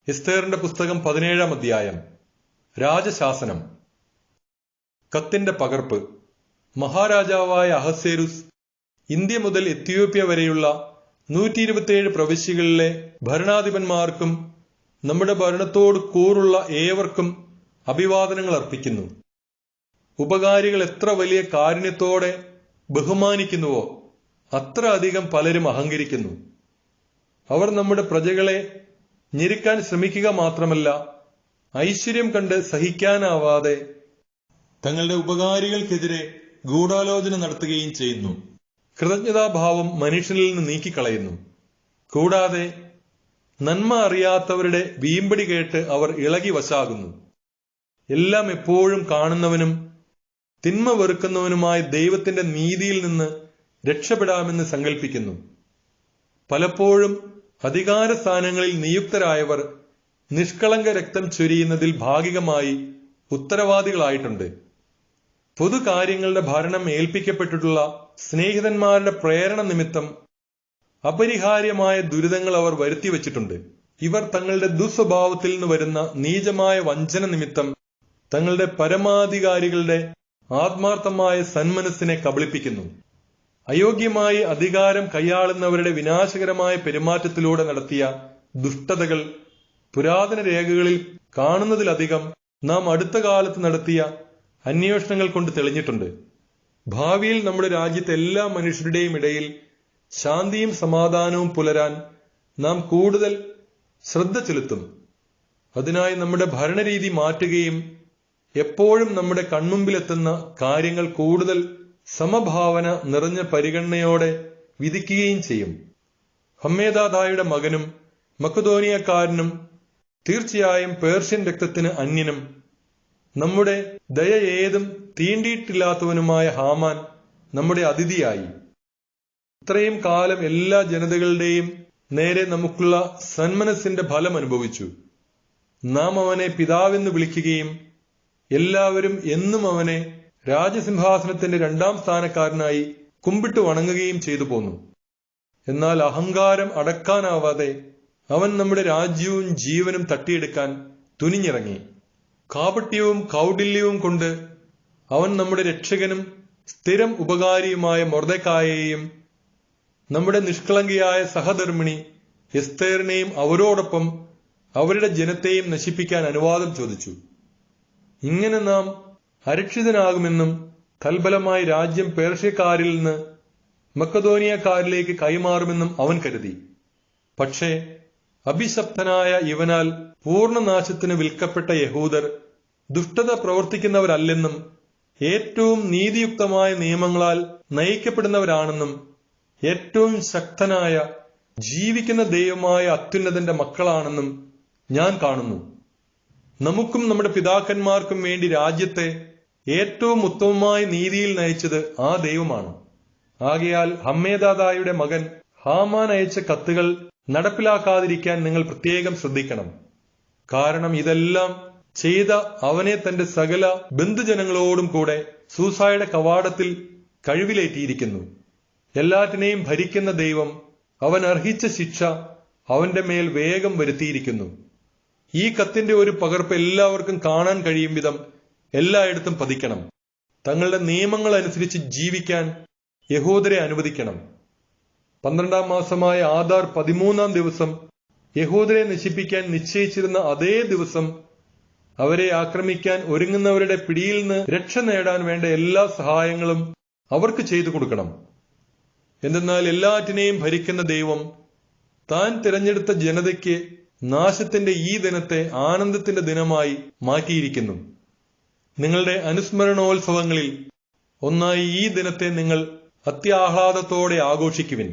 എസ്തേറിന്റെ പുസ്തകം 17-ാം അധ്യായം. രാജശാസനം. കത്തിന്റെ പകർപ്പ്. മഹാരാജാവായ അഹസ്വേരോസ് ഇന്ത്യ മുതൽ എത്യോപ്യ വരെയുള്ള 127 പ്രവിശ്യകളിലെ ഭരണാധിപന്മാർക്കും നമ്മുടെ ഭരണത്തോട് കൂറുള്ള ഏവർക്കും അഭിവാദനങ്ങൾ അർപ്പിക്കുന്നു. ഉപകാരികൾ എത്ര വലിയ കാരുണ്യത്തോടെ ബഹുമാനിക്കുന്നുവോ അത്ര അധികം പലരും അഹങ്കരിക്കുന്നു. അവർ നമ്മുടെ പ്രജകളെ ഞെരുക്കാൻ ശ്രമിക്കുക മാത്രമല്ല, ഐശ്വര്യം കണ്ട് സഹിക്കാനാവാതെ തങ്ങളുടെ ഉപകാരികൾക്കെതിരെ ഗൂഢാലോചന നടത്തുകയും ചെയ്യുന്നു. കൃതജ്ഞതാഭാവം മനുഷ്യനിൽ നിന്ന് നീക്കിക്കളയുന്നു. കൂടാതെ നന്മ അറിയാത്തവരുടെ വീമ്പടി കേട്ട് അവർ ഇളകി വശാകുന്നു. എല്ലാം എപ്പോഴും കാണുന്നവനും തിന്മ വെറുക്കുന്നവനുമായ ദൈവത്തിന്റെ നീതിയിൽ നിന്ന് രക്ഷപ്പെടാമെന്ന് സങ്കല്പിക്കുന്നു. പലപ്പോഴും അധികാര സ്ഥാനങ്ങളിൽ നിയുക്തരായവർ നിഷ്കളങ്ക രക്തം ചൊരിയുന്നതിൽ ഭാഗികമായി ഉത്തരവാദികളായിട്ടുണ്ട്. പൊതുകാര്യങ്ങളുടെ ഭരണം ഏൽപ്പിക്കപ്പെട്ടിട്ടുള്ള സ്നേഹിതന്മാരുടെ പ്രേരണ നിമിത്തം അപരിഹാര്യമായ ദുരിതങ്ങൾ അവർ വരുത്തിവച്ചിട്ടുണ്ട്. ഇവർ തങ്ങളുടെ ദുസ്വഭാവത്തിൽ നിന്ന് വരുന്ന നീചമായ വഞ്ചന നിമിത്തം തങ്ങളുടെ പരമാധികാരികളുടെ ആത്മാർത്ഥമായ സന്മനസ്സിനെ കബളിപ്പിക്കുന്നു. അയോഗ്യമായി അധികാരം കൈയാളുന്നവരുടെ വിനാശകരമായ പെരുമാറ്റത്തിലൂടെ നടത്തിയ ദുഷ്ടതകൾ പുരാതന രേഖകളിൽ കാണുന്നതിലധികം നാം അടുത്ത കാലത്ത് നടത്തിയ അന്വേഷണങ്ങൾ കൊണ്ട് തെളിഞ്ഞിട്ടുണ്ട്. ഭാവിയിൽ നമ്മുടെ രാജ്യത്തെ എല്ലാ മനുഷ്യരുടെയും ഇടയിൽ ശാന്തിയും സമാധാനവും പുലരാൻ നാം കൂടുതൽ ശ്രദ്ധ ചെലുത്തും. അതിനായി നമ്മുടെ ഭരണരീതി മാറ്റുകയും എപ്പോഴും നമ്മുടെ കൺമുമ്പിലെത്തുന്ന കാര്യങ്ങൾ കൂടുതൽ സമഭാവന നിറഞ്ഞ പരിഗണനയോടെ വിധിക്കുകയും ചെയ്യും. ഹമ്മേദാദായുടെ മകനും മക്കതോനിയക്കാരനും തീർച്ചയായും പേർഷ്യൻ രക്തത്തിന് അന്യനും നമ്മുടെ ദയ ഏതും തീണ്ടിയിട്ടില്ലാത്തവനുമായ ഹാമാൻ നമ്മുടെ അതിഥിയായി. ഇത്രയും കാലം എല്ലാ ജനതകളുടെയും നേരെ നമുക്കുള്ള സന്മനസ്സിന്റെ ഫലം അനുഭവിച്ചു. നാം അവനെ പിതാവെന്ന് വിളിക്കുകയും എല്ലാവരും എന്നും അവനെ രാജസിംഹാസനത്തിന്റെ 2ാം സ്ഥാനക്കാരനായി കുമ്പിട്ട് വണങ്ങുകയും ചെയ്തു പോന്നു. എന്നാൽ അഹങ്കാരം അടക്കാനാവാതെ അവൻ നമ്മുടെ രാജ്യവും ജീവനും തട്ടിയെടുക്കാൻ തുനിഞ്ഞിറങ്ങി. കാപട്യവും കൗടില്യവും കൊണ്ട് അവൻ നമ്മുടെ രക്ഷകനും സ്ഥിരം ഉപകാരിയുമായ മൊർദെഖായെയും നമ്മുടെ നിഷ്കളങ്കയായ സഹധർമ്മിണി എസ്തേറിനെയും അവരോടൊപ്പം അവരുടെ ജനത്തെയും നശിപ്പിക്കാൻ അനുവാദം ചോദിച്ചു. ഇങ്ങനെ നാം അരക്ഷിതനാകുമെന്നും തൽഫലമായി രാജ്യം പേർഷ്യക്കാരിൽ നിന്ന് മക്കതോനിയക്കാരിലേക്ക് കൈമാറുമെന്നും അവൻ കരുതി. പക്ഷേ അഭിശപ്തനായ ഇവനാൽ പൂർണ്ണനാശത്തിന് വിൽക്കപ്പെട്ട യഹൂദർ ദുഷ്ടത പ്രവർത്തിക്കുന്നവരല്ലെന്നും ഏറ്റവും നീതിയുക്തമായ നിയമങ്ങളാൽ നയിക്കപ്പെടുന്നവരാണെന്നും ഏറ്റവും ശക്തനായ ജീവിക്കുന്ന ദൈവമായ അത്യുന്നതന്റെ മക്കളാണെന്നും ഞാൻ കാണുന്നു. നമുക്കും നമ്മുടെ പിതാക്കന്മാർക്കും വേണ്ടി രാജ്യത്തെ ഏറ്റവും ഉത്തമമായ നീതിയിൽ നയിച്ചത് ആ ദൈവമാണ്. ആകയാൽ ഹമ്മേദാദായുടെ മകൻ ഹാമാൻ അയച്ച കത്തുകൾ നടപ്പിലാക്കാതിരിക്കാൻ നിങ്ങൾ പ്രത്യേകം ശ്രദ്ധിക്കണം. കാരണം ഇതെല്ലാം ചെയ്ത അവനെ തന്റെ സകല ബന്ധുജനങ്ങളോടും കൂടെ സൂസായുടെ കവാടത്തിൽ കഴിവിലേറ്റിയിരിക്കുന്നു. എല്ലാറ്റിനെയും ഭരിക്കുന്ന ദൈവം അവൻ അർഹിച്ച ശിക്ഷ അവന്റെ മേൽ വേഗം വരുത്തിയിരിക്കുന്നു. ഈ കത്തിന്റെ ഒരു പകർപ്പ് എല്ലാവർക്കും കാണാൻ കഴിയും വിധം എല്ലായിടത്തും പതിക്കണം. തങ്ങളുടെ നിയമങ്ങൾ അനുസരിച്ച് ജീവിക്കാൻ യഹൂദരെ അനുവദിക്കണം. 12ാം മാസമായ ആദാർ 13ാം ദിവസം യഹൂദരെ നശിപ്പിക്കാൻ നിശ്ചയിച്ചിരുന്ന അതേ ദിവസം അവരെ ആക്രമിക്കാൻ ഒരുങ്ങുന്നവരുടെ പിടിയിൽ നിന്ന് രക്ഷ നേടാൻ വേണ്ട എല്ലാ സഹായങ്ങളും അവർക്ക് ചെയ്തു കൊടുക്കണം. എന്തെന്നാൽ എല്ലാറ്റിനെയും ഭരിക്കുന്ന ദൈവം താൻ തിരഞ്ഞെടുത്ത ജനതയ്ക്ക് നാശത്തിന്റെ ഈ ദിനത്തെ ആനന്ദത്തിന്റെ ദിനമായി മാറ്റിയിരിക്കുന്നു. നിങ്ങളുടെ അനുസ്മരണോത്സവങ്ങളിൽ ഒന്നായി ഈ ദിനത്തെ നിങ്ങൾ അത്യാഹ്ലാദത്തോടെ ആഘോഷിക്കുവിൻ.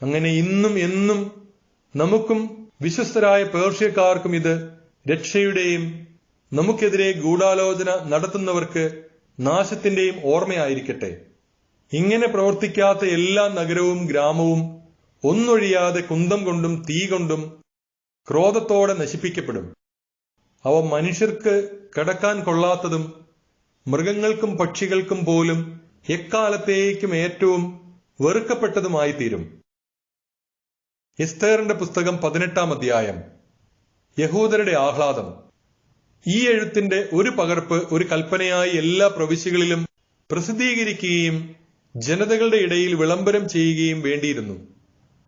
അങ്ങനെ ഇന്നും എന്നും നമുക്കും വിശ്വസ്തരായ പേർഷ്യക്കാർക്കും ഇത് രക്ഷയുടെയും നമുക്കെതിരെ ഗൂഢാലോചന നടത്തുന്നവർക്ക് നാശത്തിന്റെയും ഓർമ്മയായിരിക്കട്ടെ. ഇങ്ങനെ പ്രവർത്തിക്കാത്ത എല്ലാ നഗരവും ഗ്രാമവും ഒന്നൊഴിയാതെ കുന്തം കൊണ്ടും തീ കൊണ്ടും ക്രോധത്തോടെ നശിപ്പിക്കപ്പെടും. അവ മനുഷ്യർക്ക് കടക്കാൻ കൊള്ളാത്തതും മൃഗങ്ങൾക്കും പക്ഷികൾക്കും പോലും എക്കാലത്തേക്കും ഏറ്റവും വെറുക്കപ്പെട്ടതുമായി തീരും. എസ്തേറിന്റെ പുസ്തകം 18ാം അധ്യായം. യഹൂദരുടെ ആഹ്ലാദം. ഈ എഴുത്തിന്റെ ഒരു പകർപ്പ് ഒരു കൽപ്പനയായി എല്ലാ പ്രവിശ്യകളിലും പ്രസിദ്ധീകരിക്കുകയും ജനതകളുടെ ഇടയിൽ വിളംബരം ചെയ്യുകയും വേണ്ടിയിരുന്നു.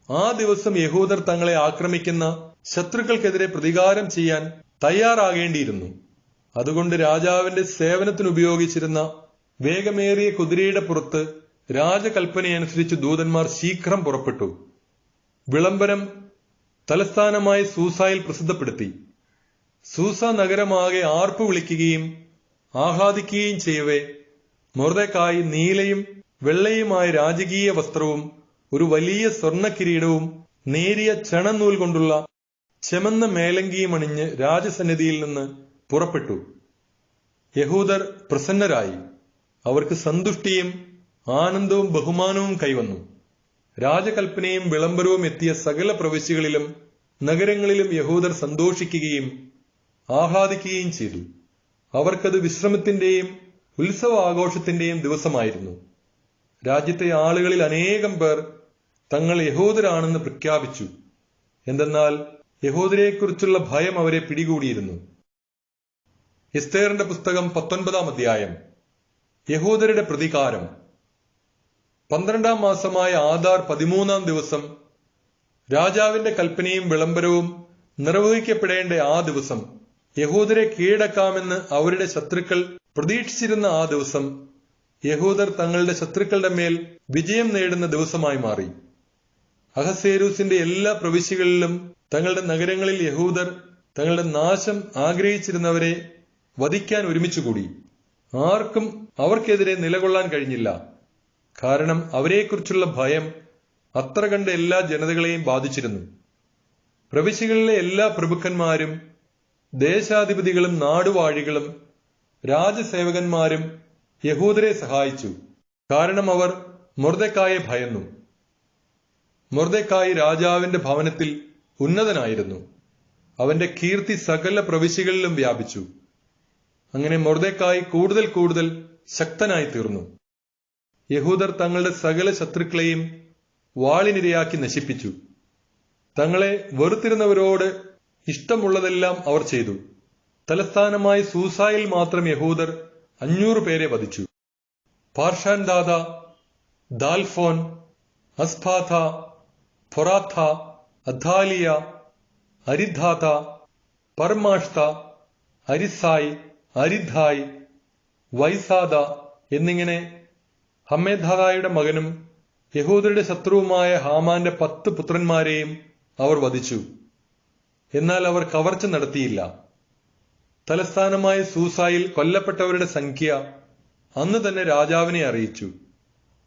ആ ദിവസം യഹൂദർ തങ്ങളെ ആക്രമിക്കുന്ന ശത്രുക്കൾക്കെതിരെ പ്രതികാരം ചെയ്യാൻ തയ്യാറാകേണ്ടിയിരുന്നു. അതുകൊണ്ട് രാജാവിന്റെ സേവനത്തിനുപയോഗിച്ചിരുന്ന വേഗമേറിയ കുതിരയുടെ പുറത്ത് രാജകൽപ്പനയനുസരിച്ച് ദൂതന്മാർ ശീഘ്രം പുറപ്പെട്ടു. വിളംബരം തലസ്ഥാനമായി സൂസായിൽ പ്രസിദ്ധപ്പെടുത്തി. സൂസ നഗരമാകെ ആർപ്പു വിളിക്കുകയും ആഹ്ലാദിക്കുകയും ചെയ്യവേ മൊർദെഖായി നീലയും വെള്ളയുമായ രാജകീയ വസ്ത്രവും ഒരു വലിയ സ്വർണ്ണ കിരീടവും നേരിയ ചണനൂൽ കൊണ്ടുള്ള ചെമന്ന മേലങ്കിയും അണിഞ്ഞ് രാജസന്നിധിയിൽ നിന്ന് പുറപ്പെട്ടു. യഹൂദർ പ്രസന്നരായി. അവർക്ക് സന്തുഷ്ടിയും ആനന്ദവും ബഹുമാനവും കൈവന്നു. രാജകൽപ്പനയും വിളംബരവും എത്തിയ സകല പ്രവിശ്യകളിലും നഗരങ്ങളിലും യഹൂദർ സന്തോഷിക്കുകയും ആഹ്ലാദിക്കുകയും ചെയ്തു. അവർക്കത് വിശ്രമത്തിന്റെയും ഉത്സവ ആഘോഷത്തിന്റെയും ദിവസമായിരുന്നു. രാജ്യത്തെ ആളുകളിൽ അനേകം പേർ തങ്ങൾ യഹൂദരാണെന്ന് പ്രഖ്യാപിച്ചു. എന്തെന്നാൽ യഹൂദരെക്കുറിച്ചുള്ള ഭയം അവരെ പിടികൂടിയിരുന്നു. എസ്തേറിന്റെ പുസ്തകം 19-ാം അധ്യായം. യഹൂദരുടെ പ്രതികാരം. 12-ാം മാസമായ ആദാർ 13-ാം ദിവസം രാജാവിന്റെ കൽപ്പനയും വിളംബരവും നിർവഹിക്കപ്പെടേണ്ട ആ ദിവസം, യഹൂദരെ കീഴടക്കാമെന്ന് അവരുടെ ശത്രുക്കൾ പ്രതീക്ഷിച്ചിരുന്ന ആ ദിവസം, യഹൂദർ തങ്ങളുടെ ശത്രുക്കളുടെ മേൽ വിജയം നേടുന്ന ദിവസമായി മാറി. അഹസ്വേരോസിന്റെ എല്ലാ പ്രവിശ്യകളിലും തങ്ങളുടെ നഗരങ്ങളിൽ യഹൂദർ തങ്ങളുടെ നാശം ആഗ്രഹിച്ചിരുന്നവരെ വധിക്കാൻ ഒരുമിച്ചുകൂടി. ആർക്കും അവർക്കെതിരെ നിലകൊള്ളാൻ കഴിഞ്ഞില്ല. കാരണം അവരെക്കുറിച്ചുള്ള ഭയം അത്ര കണ്ട് എല്ലാ ജനതകളെയും ബാധിച്ചിരുന്നു. പ്രവിശ്യകളിലെ എല്ലാ പ്രഭുക്കന്മാരും ദേശാധിപതികളും നാടുവാഴികളും രാജസേവകന്മാരും യഹൂദരെ സഹായിച്ചു. കാരണം അവർ മൊർദെഖായെ ഭയന്നു. മൊർദെഖായി രാജാവിന്റെ ഭവനത്തിൽ ഉന്നതനായിരുന്നു. അവന്റെ കീർത്തി സകല പ്രവിശ്യകളിലും വ്യാപിച്ചു. അങ്ങനെ മൊർദെഖായി കൂടുതൽ കൂടുതൽ ശക്തനായി തീർന്നു. യഹൂദർ തങ്ങളുടെ സകല ശത്രുക്കളെയും വാളിനിരയാക്കി നശിപ്പിച്ചു. തങ്ങളെ വെറുത്തിരുന്നവരോട് ഇഷ്ടമുള്ളതെല്ലാം അവർ ചെയ്തു. തലസ്ഥാനമായി സൂസായിൽ മാത്രം യഹൂദർ 500 പേരെ വധിച്ചു. പാർഷാൻദാദ, ദാൽഫോൻ, അസ്ഫാഥ, ഫൊറാഥ, അദ്ധാലിയ, അരിദ്ധാഥ, പർമാഷ്ത, അരിസായ്, അരിദ്ധായ്, വൈസാദ എന്നിങ്ങനെ ഹമ്മേധായുടെ മകനും യഹൂദരുടെ ശത്രുവുമായ ഹാമാന്റെ 10 പുത്രന്മാരെയും അവർ വധിച്ചു. എന്നാൽ അവർ കവർച്ച നടത്തിയില്ല. തലസ്ഥാനമായ സൂസായിൽ കൊല്ലപ്പെട്ടവരുടെ സംഖ്യ അന്ന് തന്നെ രാജാവിനെ അറിയിച്ചു.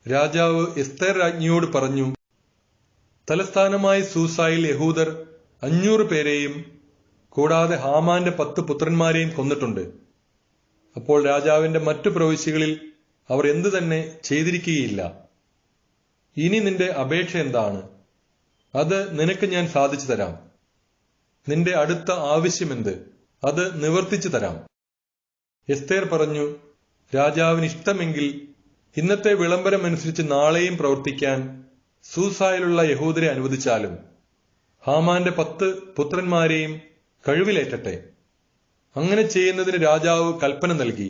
രാജാവ് എസ്തേർ രാജ്ഞിയോട് പറഞ്ഞു, തലസ്ഥാനമായ സൂസായിൽ യഹൂദർ 500 പേരെയും കൂടാതെ ഹാമാന്റെ 10 പുത്രന്മാരെയും കൊന്നിട്ടുണ്ട്. അപ്പോൾ രാജാവിന്റെ മറ്റു പ്രവിശ്യകളിൽ അവർ എന്തു തന്നെ ചെയ്തിരിക്കുകയില്ല. ഇനി നിന്റെ അപേക്ഷ എന്താണ്? അത് നിനക്ക് ഞാൻ സാധിച്ചു തരാം. നിന്റെ അടുത്ത ആവശ്യമെന്ത്? അത് നിവർത്തിച്ചു തരാം. എസ്തേർ പറഞ്ഞു, രാജാവിന് ഇഷ്ടമെങ്കിൽ ഇന്നത്തെ വിളംബരമനുസരിച്ച് നാളെയും പ്രവർത്തിക്കാൻ സൂസായിലുള്ള യഹൂദരെ അനുവദിച്ചാലും ഹാമാന്റെ 10 പുത്രന്മാരെയും കഴിവിലേറ്റട്ടെ. അങ്ങനെ ചെയ്യുന്നതിന് രാജാവ് കൽപ്പന നൽകി.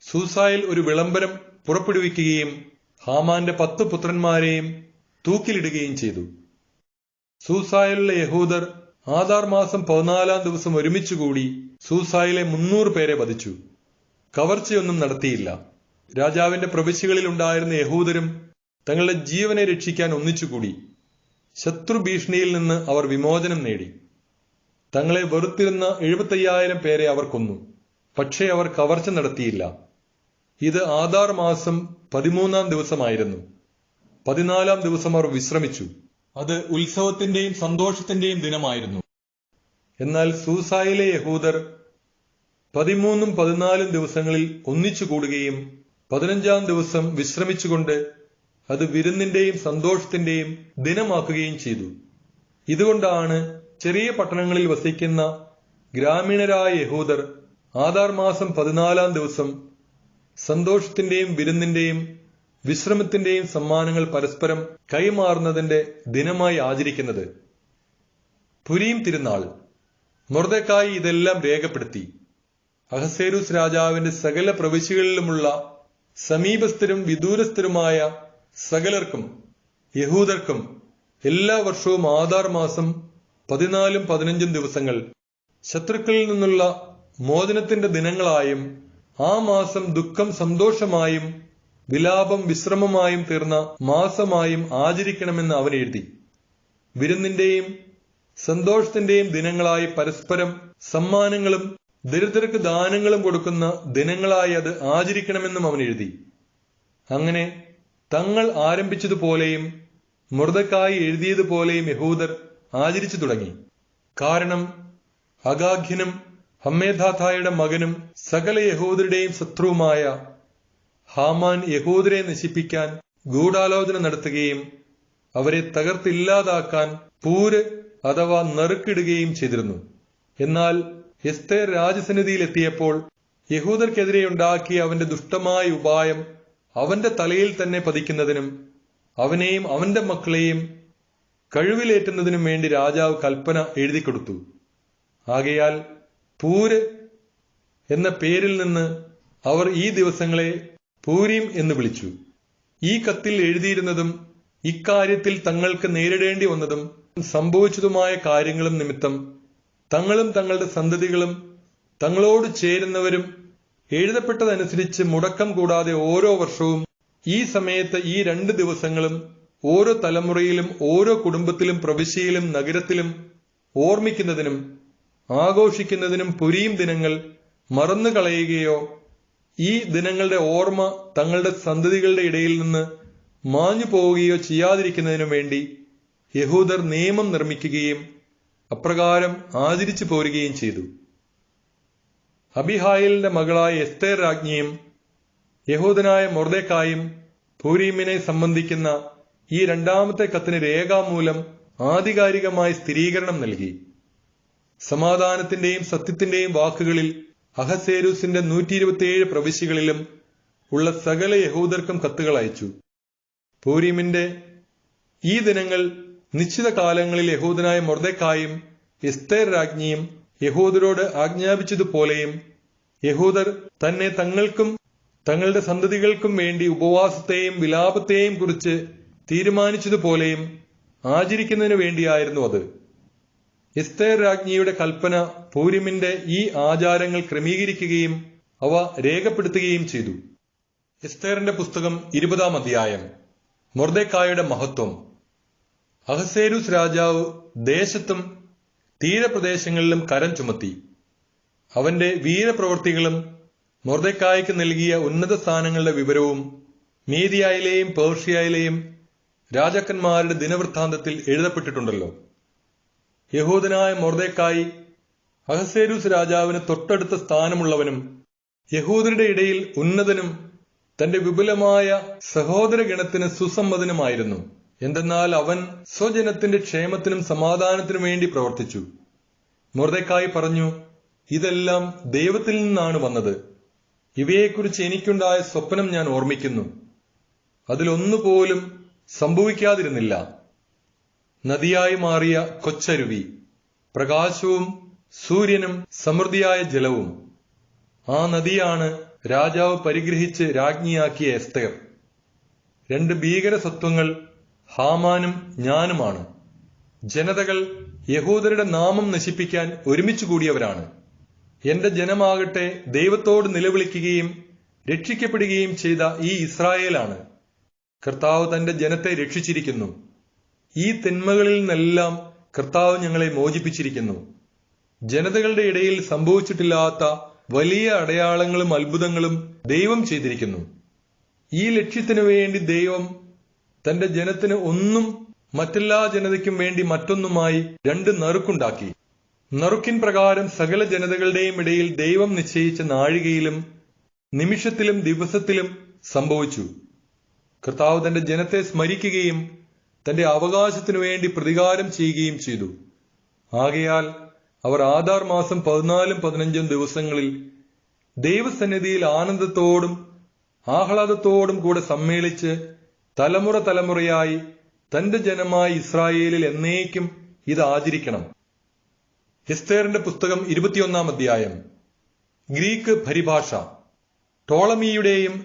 സൂസായിൽ ഒരു വിളംബരം പുറപ്പെടുവിക്കുകയും ഹാമാന്റെ 10 പുത്രന്മാരെയും തൂക്കിലിടുകയും ചെയ്തു. സൂസായിലുള്ള യഹൂദർ ആദാർ മാസം 14-ാം ദിവസം ഒരുമിച്ചുകൂടി സൂസായിലെ 300 പേരെ വധിച്ചു. കവർച്ചയൊന്നും നടത്തിയില്ല. രാജാവിന്റെ പ്രവിശ്യകളിൽ ഉണ്ടായിരുന്ന യഹൂദരും തങ്ങളുടെ ജീവനെ രക്ഷിക്കാൻ ഒന്നിച്ചുകൂടി. ശത്രുഭീഷണിയിൽ നിന്ന് അവർ വിമോചനം നേടി. തങ്ങളെ വെറുത്തിരുന്ന 75,000 പേരെ അവർ കൊന്നു. പക്ഷേ അവർ കവർച്ച നടത്തിയില്ല. ഇത് ആദാർ മാസം 13-ാം ദിവസമായിരുന്നു. 14-ാം ദിവസം അവർ വിശ്രമിച്ചു. അത് ഉത്സവത്തിന്റെയും സന്തോഷത്തിന്റെയും ദിനമായിരുന്നു. എന്നാൽ സൂസായിലെ യഹൂദർ 13ഉം 14ഉം ദിവസങ്ങളിൽ ഒന്നിച്ചു കൂടുകയും 15-ാം ദിവസം വിശ്രമിച്ചുകൊണ്ട് അത് വിരുന്നിന്റെയും സന്തോഷത്തിന്റെയും ദിനമാക്കുകയും ചെയ്തു. ഇതുകൊണ്ടാണ് ചെറിയ പട്ടണങ്ങളിൽ വസിക്കുന്ന ഗ്രാമീണരായ യഹൂദർ ആദാർ മാസം 14-ാം ദിവസം സന്തോഷത്തിന്റെയും വിരുന്നിന്റെയും വിശ്രമത്തിന്റെയും സമ്മാനങ്ങൾ പരസ്പരം കൈമാറുന്നതിന്റെ ദിനമായി ആചരിക്കുന്നത്. പുരീം തിരുനാൾ. മൊർദെഖായി ഇതെല്ലാം രേഖപ്പെടുത്തി. അഹസ്വേരോസ് രാജാവിന്റെ സകല പ്രവിശ്യകളിലുമുള്ള സമീപസ്ഥരും വിദൂരസ്ഥരുമായ സകലർക്കും യഹൂദർക്കും എല്ലാ വർഷവും ആദാർ മാസം 14ഉം 15ഉം ദിവസങ്ങൾ ശത്രുക്കളിൽ നിന്നുള്ള മോചനത്തിന്റെ ദിനങ്ങളായും ആ മാസം ദുഃഖം സന്തോഷമായും വിലാപം വിശ്രമമായും തീർന്ന മാസമായും ആചരിക്കണമെന്ന് അവൻ എഴുതി. വിരുന്നിന്റെയും സന്തോഷത്തിന്റെയും ദിനങ്ങളായി പരസ്പരം സമ്മാനങ്ങളും ദരിദ്രർക്ക് ദാനങ്ങളും കൊടുക്കുന്ന ദിനങ്ങളായി അത് ആചരിക്കണമെന്നും അവൻ എഴുതി. അങ്ങനെ തങ്ങൾ ആരംഭിച്ചതുപോലെയും മൊർദെഖായി എഴുതിയതുപോലെയും യഹൂദർ ആചരിച്ചു തുടങ്ങി. കാരണം അഗാഗ്യനും ഹമ്മേധാഥായുടെ മകനും സകല യഹൂദരുടെയും ശത്രുവുമായ ഹാമാൻ യഹൂദരെ നശിപ്പിക്കാൻ ഗൂഢാലോചന നടത്തുകയും അവരെ തകർത്തില്ലാതാക്കാൻ പൂര് അഥവാ നറുക്കിടുകയും ചെയ്തിരുന്നു. എന്നാൽ എസ്തേർ രാജസന്നിധിയിൽ എത്തിയപ്പോൾ യഹൂദർക്കെതിരെ ഉണ്ടാക്കിയ അവന്റെ ദുഷ്ടമായ ഉപായം അവന്റെ തലയിൽ തന്നെ പതിക്കുന്നതിനും അവനെയും അവന്റെ മക്കളെയും കഴിവിലേറ്റുന്നതിനും വേണ്ടി രാജാവ് കൽപ്പന എഴുതിക്കൊടുത്തു. ആകയാൽ പൂര് എന്ന പേരിൽ നിന്ന് അവർ ഈ ദിവസങ്ങളെ പൂരീം എന്ന് വിളിച്ചു. ഈ കത്തിൽ എഴുതിയിരുന്നതും ഇക്കാര്യത്തിൽ തങ്ങൾക്ക് നേരിടേണ്ടി വന്നതും സംഭവിച്ചതുമായ കാര്യങ്ങളും നിമിത്തം തങ്ങളും തങ്ങളുടെ സന്തതികളും തങ്ങളോട് ചേരുന്നവരും എഴുതപ്പെട്ടതനുസരിച്ച് മുടക്കം കൂടാതെ ഓരോ വർഷവും ഈ സമയത്ത് ഈ 2 ദിവസങ്ങളും ഓരോ തലമുറയിലും ഓരോ കുടുംബത്തിലും പ്രവിശ്യയിലും നഗരത്തിലും ഓർമ്മിക്കുന്നതിനും ആഘോഷിക്കുന്നതിനും പുരീം ദിനങ്ങൾ മറന്നുകളയുകയോ ഈ ദിനങ്ങളുടെ ഓർമ്മ തങ്ങളുടെ സന്തതികളുടെ ഇടയിൽ നിന്ന് മാഞ്ഞു പോവുകയോ ചെയ്യാതിരിക്കുന്നതിനും വേണ്ടി യഹൂദർ നിയമം നിർമ്മിക്കുകയും അപ്രകാരം ആചരിച്ചു പോരുകയും ചെയ്തു. അബിഹായിലിന്റെ മകളായ എസ്തേർ രാജ്ഞിയും യഹൂദനായ മൊർദെഖായും പൂരീമിനെ സംബന്ധിക്കുന്ന ഈ 2ാമത്തെ കത്തിന് രേഖാമൂലം ആധികാരികമായി സ്ഥിരീകരണം നൽകി. സമാധാനത്തിന്റെയും സത്യത്തിന്റെയും വാക്കുകളിൽ അഹസേരൂസിന്റെ 127 പ്രവിശ്യകളിലും ഉള്ള സകല യഹൂദർക്കും കത്തുകൾ അയച്ചു. പൂരീമിന്റെ ഈ ദിനങ്ങൾ നിശ്ചിത കാലങ്ങളിൽ യഹൂദനായ മൊർദെഖായും എസ്തേർ രാജ്ഞിയും യഹൂദരോട് ആജ്ഞാപിച്ചതുപോലെയും യഹൂദർ തന്നെ തങ്ങൾക്കും തങ്ങളുടെ സന്തതികൾക്കും വേണ്ടി ഉപവാസത്തെയും വിലാപത്തെയും കുറിച്ച് തീരുമാനിച്ചതുപോലെയും ആചരിക്കുന്നതിനു വേണ്ടിയായിരുന്നു അത്. എസ്തേർ രാജ്ഞിയുടെ കൽപ്പന പൂരിമിന്റെ ഈ ആചാരങ്ങൾ ക്രമീകരിക്കുകയും അവ രേഖപ്പെടുത്തുകയും ചെയ്തു. എസ്തേറിന്റെ പുസ്തകം 20-ാം അധ്യായം. മൊർദെഖായുടെ മഹത്വം. അഹസേരൂസ് രാജാവ് ദേശത്തും തീരപ്രദേശങ്ങളിലും കരം ചുമത്തി. അവന്റെ വീരപ്രവൃത്തികളും മൊർദെഖായിക്ക് നൽകിയ ഉന്നത സ്ഥാനങ്ങളുടെ വിവരവും മീദിയയിലെയും പേർഷ്യയിലെയും രാജാക്കന്മാരുടെ ദിനവൃത്താന്തത്തിൽ എഴുതപ്പെട്ടിട്ടുണ്ടല്ലോ. യഹൂദനായ മൊർദെഖായി അഹസേരൂസ് രാജാവിന് തൊട്ടടുത്ത സ്ഥാനമുള്ളവനും യഹൂദരുടെ ഇടയിൽ ഉന്നതനും തന്റെ വിപുലമായ സഹോദരഗണത്തിന് സുസമ്മതനുമായിരുന്നു. എന്തെന്നാൽ അവൻ സ്വജനത്തിന്റെ ക്ഷേമത്തിനും സമാധാനത്തിനും വേണ്ടി പ്രവർത്തിച്ചു. മൊർദെഖായി പറഞ്ഞു, ഇതെല്ലാം ദൈവത്തിൽ നിന്നാണ് വന്നത്. ഇവയെക്കുറിച്ച് എനിക്കുണ്ടായ സ്വപ്നം ഞാൻ ഓർമ്മിക്കുന്നു. അതിലൊന്നുപോലും സംഭവിക്കാതിരുന്നില്ല. നദിയായി മാറിയ കൊച്ചരുവി, പ്രകാശവും സൂര്യനും സമൃദ്ധിയായ ജലവും. ആ നദിയാണ് രാജാവ് പരിഗ്രഹിച്ച് രാജ്ഞിയാക്കിയ എസ്തേർ. 2 ഭീകര സത്വങ്ങൾ ഹാമാനും ഞാനുമാണ്. ജനതകൾ യഹൂദരുടെ നാമം നശിപ്പിക്കാൻ ഒരുമിച്ചു കൂടിയവരാണ്. എന്റെ ജനമാകട്ടെ ദൈവത്തോട് നിലവിളിക്കുകയും രക്ഷിക്കപ്പെടുകയും ചെയ്ത ഈ ഇസ്രായേലാണ്. കർത്താവ് തന്റെ ജനത്തെ രക്ഷിച്ചിരിക്കുന്നു. ഈ തിന്മകളിൽ നിന്നെല്ലാം കർത്താവ് ഞങ്ങളെ മോചിപ്പിച്ചിരിക്കുന്നു. ജനതകളുടെ ഇടയിൽ സംഭവിച്ചിട്ടില്ലാത്ത വലിയ അടയാളങ്ങളും അത്ഭുതങ്ങളും ദൈവം ചെയ്തിരിക്കുന്നു. ഈ ലക്ഷ്യത്തിനു വേണ്ടി ദൈവം തന്റെ ജനത്തിന് ഒന്നും മറ്റെല്ലാ ജനതയ്ക്കും വേണ്ടി മറ്റൊന്നുമായി 2 നറുക്കുണ്ടാക്കി. നറുക്കിൻ പ്രകാരം സകല ജനതകളുടെയും ഇടയിൽ ദൈവം നിശ്ചയിച്ച നാഴികയിലും നിമിഷത്തിലും ദിവസത്തിലും സംഭവിച്ചു. കർത്താവ് തന്റെ ജനത്തെ സ്മരിക്കുകയും തന്റെ അവകാശത്തിനു വേണ്ടി പ്രതികാരം ചെയ്യുകയും ചെയ്തു. ആകയാൽ അവർ ആദാർ മാസം 14 15 ദിവസങ്ങളിൽ ദൈവസന്നിധിയിൽ ആനന്ദത്തോടും ആഹ്ലാദത്തോടും കൂടെ സമ്മേളിച്ച് തലമുറ തലമുറയായി തന്റെ ജനമായ ഇസ്രായേലിൽ എന്നേക്കും ഇത് ആചരിക്കണം. എസ്തേറിന്റെ പുസ്തകം 21-ാം അധ്യായം. ഗ്രീക്ക് പരിഭാഷ. ടോളമിയുടെയും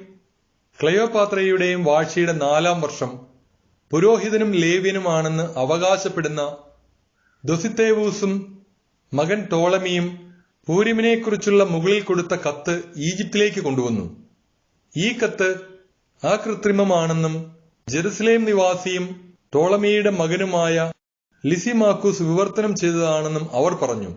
ക്ലെയോപാത്രയുടെയും വാഴ്ചയുടെ 4-ാം വർഷം പുരോഹിതനും ലേവ്യനുമാണെന്ന് അവകാശപ്പെടുന്ന ദൊസിത്തേവൂസും മകൻ ടോളമിയും പൂരിമിനെക്കുറിച്ചുള്ള മുകളിൽ കൊടുത്ത കത്ത് ഈജിപ്തിലേക്ക് കൊണ്ടുവന്നു. ഈ കത്ത് അകൃത്രിമമാണെന്നും ജെറുസലേം നിവാസിയും ടോളമിയുടെ മകനുമായ ലിസിമാക്കൂസ് വിവർത്തനം ചെയ്തതാണെന്നും അവർ പറഞ്ഞു.